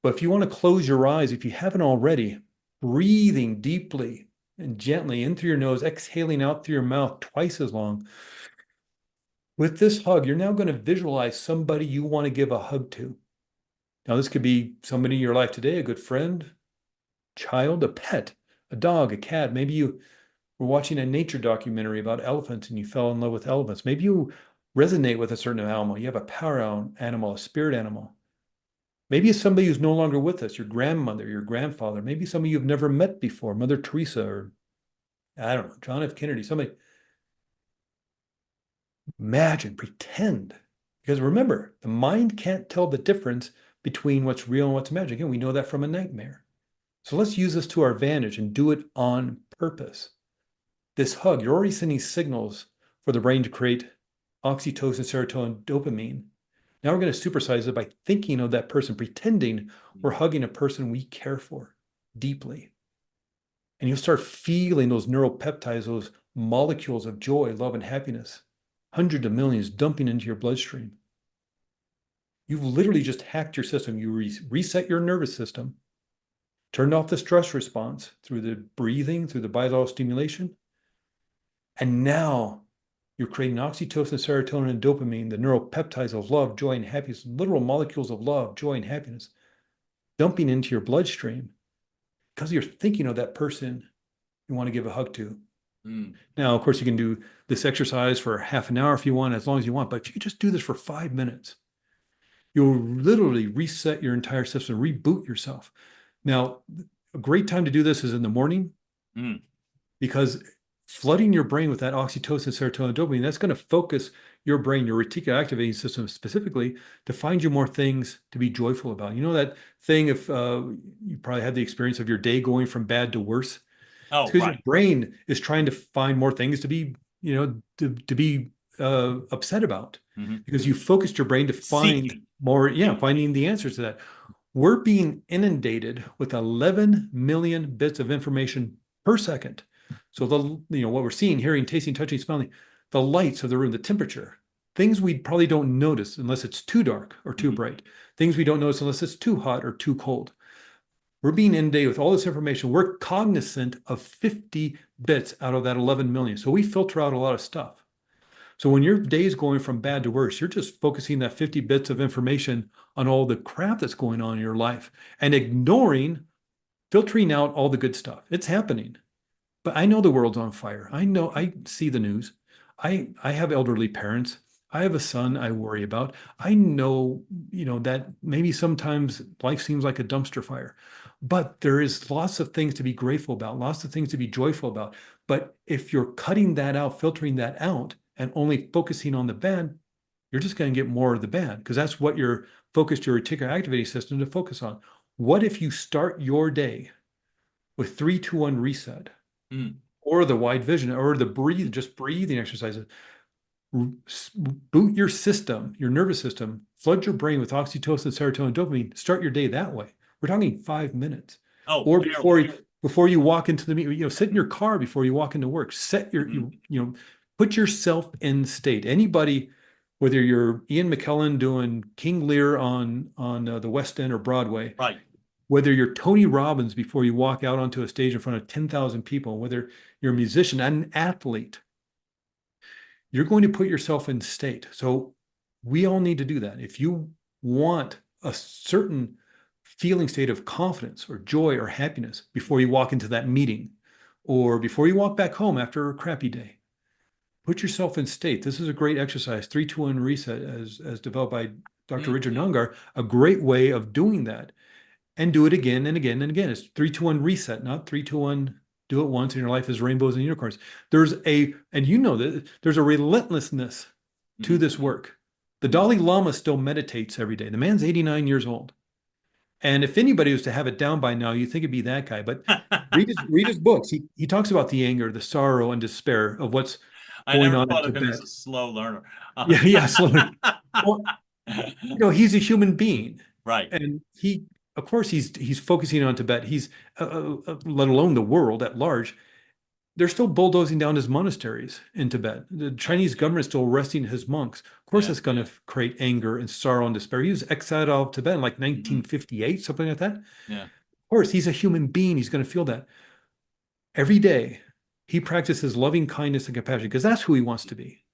but if you want to close your eyes, if you haven't already, breathing deeply and gently in through your nose, exhaling out through your mouth twice as long. With this hug, you're now going to visualize somebody you want to give a hug to. Now, this could be somebody in your life today, a good friend, child, a pet, a dog, a cat. Maybe you were watching a nature documentary about elephants and you fell in love with elephants. Maybe you resonate with a certain animal. You have a power animal, a spirit animal. Maybe it's somebody who's no longer with us, your grandmother, your grandfather. Maybe somebody you've never met before, Mother Teresa, or I don't know, John F. Kennedy, somebody. Imagine, pretend. Because remember, the mind can't tell the difference between what's real and what's imagined. Again, we know that from a nightmare. So let's use this to our advantage and do it on purpose. This hug, you're already sending signals for the brain to create oxytocin, serotonin, dopamine. Now we're going to supersize it by thinking of that person, pretending we're hugging a person we care for deeply. And you'll start feeling those neuropeptides, those molecules of joy, love, and happiness, hundreds of millions dumping into your bloodstream. You've literally just hacked your system. You reset your nervous system, turned off the stress response through the breathing, through the bilateral stimulation. And now you're creating oxytocin, serotonin, and dopamine, the neuropeptides of love, joy, and happiness, literal molecules of love, joy, and happiness, dumping into your bloodstream because you're thinking of that person you want to give a hug to. Now, of course, you can do this exercise for half an hour if you want, as long as you want. But if you could just do this for 5 minutes, you'll literally reset your entire system, reboot yourself. Now, a great time to do this is in the morning because flooding your brain with that oxytocin, serotonin, dopamine, that's going to focus your brain, your reticular activating system specifically, to find you more things to be joyful about. You know that thing, if you probably had the experience of your day going from bad to worse. It's because your brain is trying to find more things to be, to be upset about, because you focused your brain to find more, finding the answers to that. We're being inundated with 11 million bits of information per second. So what we're seeing, hearing, tasting, touching, smelling, the lights of the room, the temperature, things we probably don't notice unless it's too dark or too bright, things we don't notice unless it's too hot or too cold. We're being inundated with all this information. We're cognizant of 50 bits out of that 11 million. So we filter out a lot of stuff. So when your day is going from bad to worse, you're just focusing that 50 bits of information on all the crap that's going on in your life and filtering out all the good stuff. It's happening. But I know the world's on fire. I know, I see the news. I have elderly parents. I have a son I worry about. I know, that maybe sometimes life seems like a dumpster fire, but there is lots of things to be grateful about, lots of things to be joyful about. But if you're cutting that out, filtering that out, and only focusing on the bad, you're just going to get more of the bad, because that's what you're focused your reticular activating system to focus on. What if you start your day with 3-2-1 reset, or the wide vision, or the breathing exercises? Boot your system, your nervous system, flood your brain with oxytocin, serotonin, dopamine. Start your day that way. We're talking 5 minutes. Or before you walk into the meeting, sit in your car before you walk into work. Set your, put yourself in state. Anybody, whether you're Ian McKellen doing King Lear on the West End or Broadway, whether you're Tony Robbins before you walk out onto a stage in front of 10,000 people, whether you're a musician, an athlete, you're going to put yourself in state. So we all need to do that. If you want a certain feeling state of confidence or joy or happiness before you walk into that meeting or before you walk back home after a crappy day. Put yourself in state. This is a great exercise, 3-2-1 reset, as developed by Dr. Richard Nungar, a great way of doing that. And do it again and again and again. It's 3-2-1 reset, not 3-2-1 do it once and your life is rainbows and unicorns. And you know that there's a relentlessness to this work. The Dalai Lama still meditates every day. The man's 89 years old. And if anybody was to have it down by now, you think it'd be that guy. But read his books. He talks about the anger, the sorrow, and despair of what's going on in Tibet. As a slow learner. Yeah, slowly. Well, he's a human being, right? And of course, he's focusing on Tibet. He's let alone the world at large. They're still bulldozing down his monasteries in Tibet. The Chinese government is still arresting his monks. Of course, it's going to create anger and sorrow and despair. He was exiled out of Tibet in like 1958, something like that. Yeah. Of course, he's a human being. He's going to feel that. Every day, he practices loving kindness and compassion because that's who he wants to be.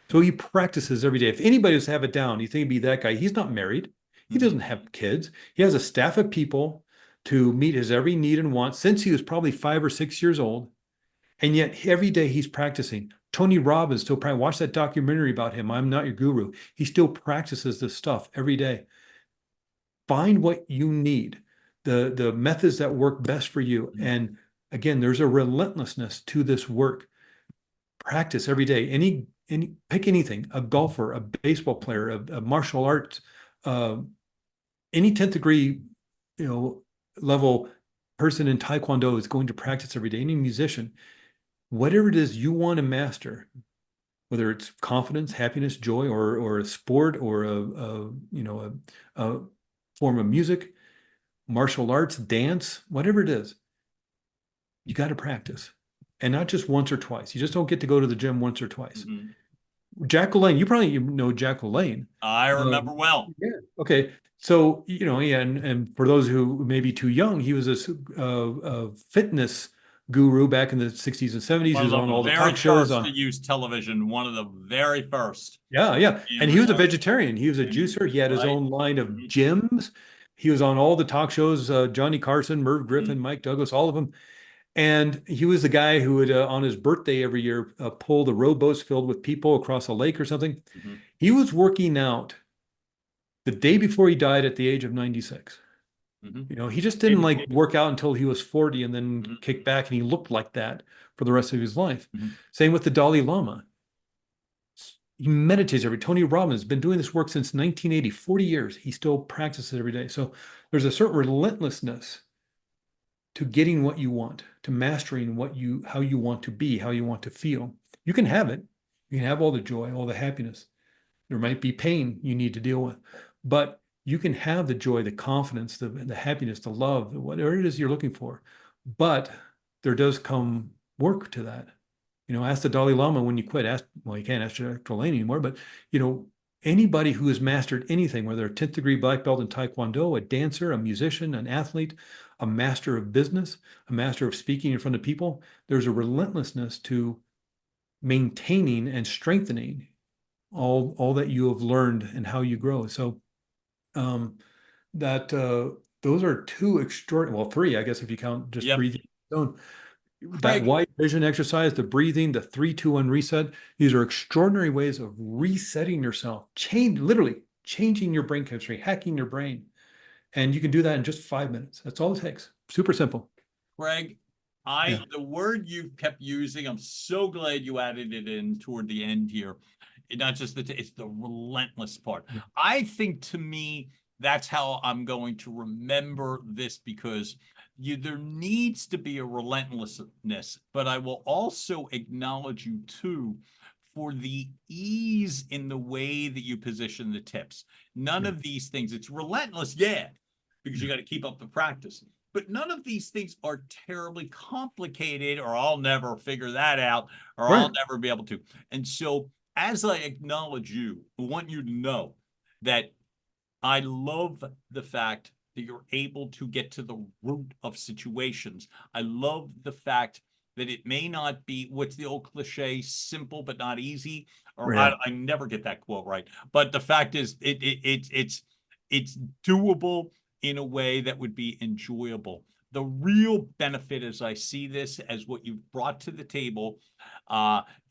So he practices every day. If anybody was to have it down, you think it'd be that guy. He's not married. He doesn't have kids. He has a staff of people to meet his every need and want since he was probably 5 or 6 years old. And yet every day he's practicing. Tony Robbins still practices. Watch that documentary about him, I'm Not Your Guru. He still practices this stuff every day. Find what you need, the methods that work best for you. And again, there's a relentlessness to this work. Practice every day. Pick anything, a golfer, a baseball player, a martial arts, any 10th degree, level person in Taekwondo is going to practice every day. Any musician, whatever it is you want to master, whether it's confidence, happiness, joy, or a sport, or a form of music, martial arts, dance, whatever it is, you got to practice. And not just once or twice. You just don't get to go to the gym once or twice. Jack LaLanne, you probably know Jack LaLanne. I remember well. Yeah. Okay. So, and for those who may be too young, he was a fitness guru back in the 60s and 70s. He was on all the talk shows. To use television, one of the very first. Yeah. And he was a vegetarian. He was a juicer. He had his own line of gyms. He was on all the talk shows, Johnny Carson, Merv Griffin, Mike Douglas, all of them. And he was the guy who would, on his birthday every year, pull the rowboats filled with people across a lake or something. He was working out the day before he died at the age of 96. He just didn't work out until he was 40 and then kick back, and he looked like that for the rest of his life. Same with the Dalai Lama. He meditates Tony Robbins has been doing this work since 1980, 40 years. He still practices every day. So there's a certain relentlessness to getting what you want, to mastering how you want to be, how you want to feel. You can have it. You can have all the joy, all the happiness. There might be pain you need to deal with, but you can have the joy, the confidence, the happiness, the love, whatever it is you're looking for. But there does come work to that. Ask the Dalai Lama when you quit. You can't ask Jack LaLanne anymore, but anybody who has mastered anything, whether a 10th degree black belt in Taekwondo, a dancer, a musician, an athlete, a master of business, a master of speaking in front of people, there's a relentlessness to maintaining and strengthening all that you have learned and how you grow. So those are two extraordinary, well, three, I guess, if you count just breathing. That wide vision exercise, the breathing, the 3-2-1 reset, these are extraordinary ways of resetting yourself, literally changing your brain chemistry, hacking your brain. And you can do that in just 5 minutes. That's all it takes. Super simple. Greg, the word you've kept using, I'm so glad you added it in toward the end here. Not just it's the relentless part. Yeah. I think, to me, that's how I'm going to remember this, because there needs to be a relentlessness, but I will also acknowledge you too for the ease in the way that you position the tips. None of these things, it's relentless, because you got to keep up the practice. But none of these things are terribly complicated, or I'll never figure that out, or I'll never be able to. And so, as I acknowledge you, I want you to know that I love the fact that you're able to get to the root of situations. I love the fact that it may not be, what's the old cliche, simple but not easy, or I never get that quote right. But the fact is, it's it's doable in a way that would be enjoyable. The real benefit, as I see this, as what you've brought to the table,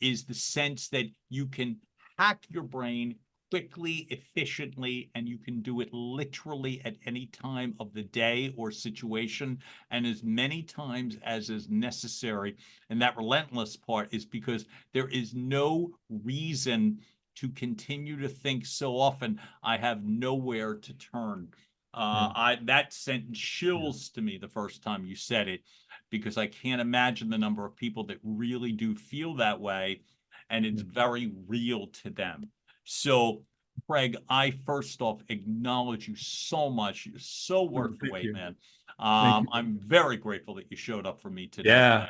is the sense that you can hack your brain quickly, efficiently, and you can do it literally at any time of the day or situation, and as many times as is necessary. And that relentless part is because there is no reason to continue to think so often, I have nowhere to turn. That sent chills to me the first time you said it, because I can't imagine the number of people that really do feel that way, and it's very real to them. So, Craig, I first off acknowledge you so much. You're so worth the wait, man. I'm very grateful that you showed up for me today. Yeah,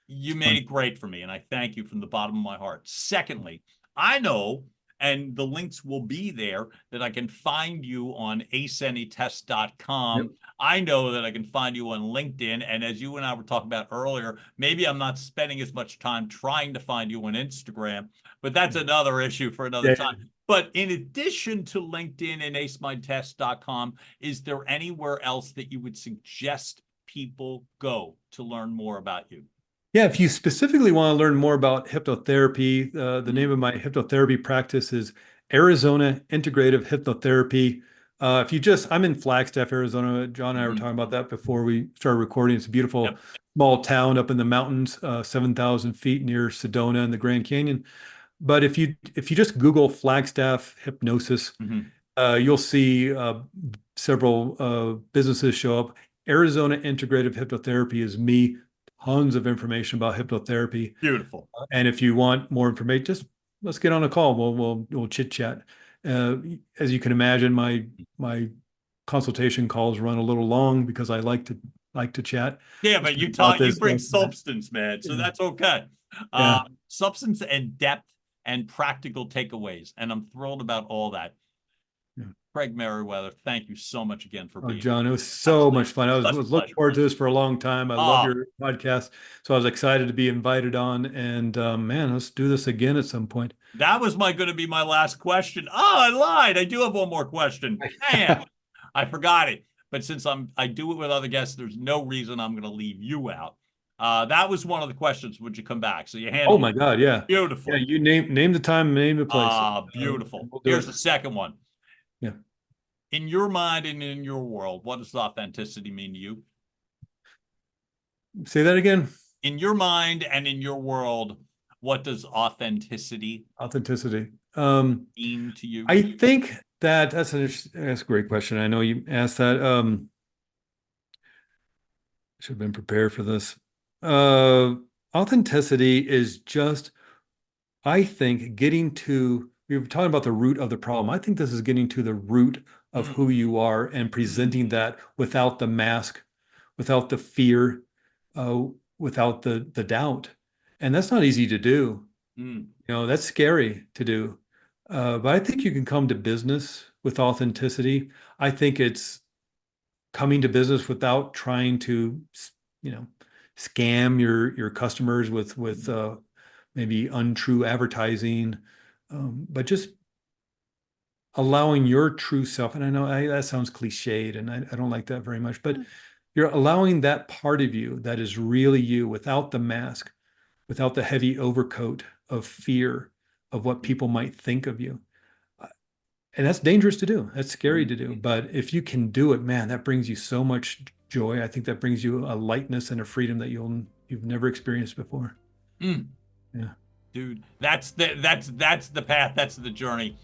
you made it great for me, and I thank you from the bottom of my heart. Secondly, I know, and the links will be there, that I can find you on aceanytest.com. Yep. I know that I can find you on LinkedIn. And as you and I were talking about earlier, maybe I'm not spending as much time trying to find you on Instagram, but that's another issue for another time. But in addition to LinkedIn and aceanytest.com, is there anywhere else that you would suggest people go to learn more about you? Yeah, if you specifically want to learn more about hypnotherapy, the name of my hypnotherapy practice is Arizona Integrative Hypnotherapy. I'm in Flagstaff, Arizona. John and I were talking about that before we started recording. It's a beautiful small town up in the mountains, 7,000 feet near Sedona and the Grand Canyon. But if you just Google Flagstaff hypnosis, you'll see several businesses show up. Arizona Integrative Hypnotherapy is me. Tons of information about hypnotherapy. Beautiful. And if you want more information, just let's get on a call. We'll chit chat. As you can imagine, my consultation calls run a little long because I like to chat. Yeah, but you bring substance, man. So that's okay. Substance and depth and practical takeaways. And I'm thrilled about all that. Craig Meriwether, thank you so much again for being here. John, it was so much fun. I was looking forward to this for a long time. I love your podcast. So I was excited to be invited on. And man, let's do this again at some point. That was going to be my last question. Oh, I lied. I do have one more question. Man, I forgot it. But since I do it with other guests, there's no reason I'm going to leave you out. That was one of the questions. Would you come back? So you handled. Oh my God, yeah. Beautiful. Yeah, you name the time, name the place. Beautiful. Here's the second one. Yeah. In your mind and in your world, what does authenticity mean to you? Say that again. In your mind and in your world, what does authenticity mean to you? I think that's a great question. I know you asked that. Should have been prepared for this. Authenticity is just, I think, we were talking about the root of the problem. I think this is getting to the root of who you are and presenting that without the mask, without the fear, without the doubt. And that's not easy to do. That's scary to do. But I think you can come to business with authenticity. I think it's coming to business without trying to, scam your customers with maybe untrue advertising, but just allowing your true self. And I know that sounds cliched, and I don't like that very much, but you're allowing that part of you that is really you, without the mask, without the heavy overcoat of fear of what people might think of you. And that's dangerous to do. That's scary to do. But if you can do it, man, that brings you so much joy. I think that brings you a lightness and a freedom that you've never experienced before. Yeah. Dude, that's the path. That's the journey.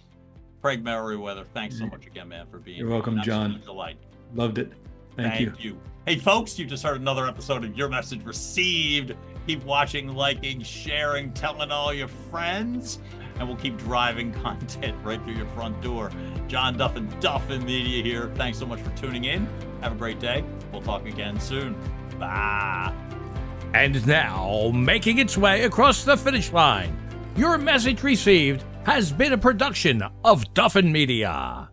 Craig Meriwether, thanks so much again, man, for being here. You're welcome, John. Delight. Loved it. Thank you. Hey, folks, you just heard another episode of Your Message Received. Keep watching, liking, sharing, telling all your friends, and we'll keep driving content right through your front door. John Duffin, Duffin Media here. Thanks so much for tuning in. Have a great day. We'll talk again soon. Bye. And now, making its way across the finish line, Your Message Received has been a production of Duffin Media.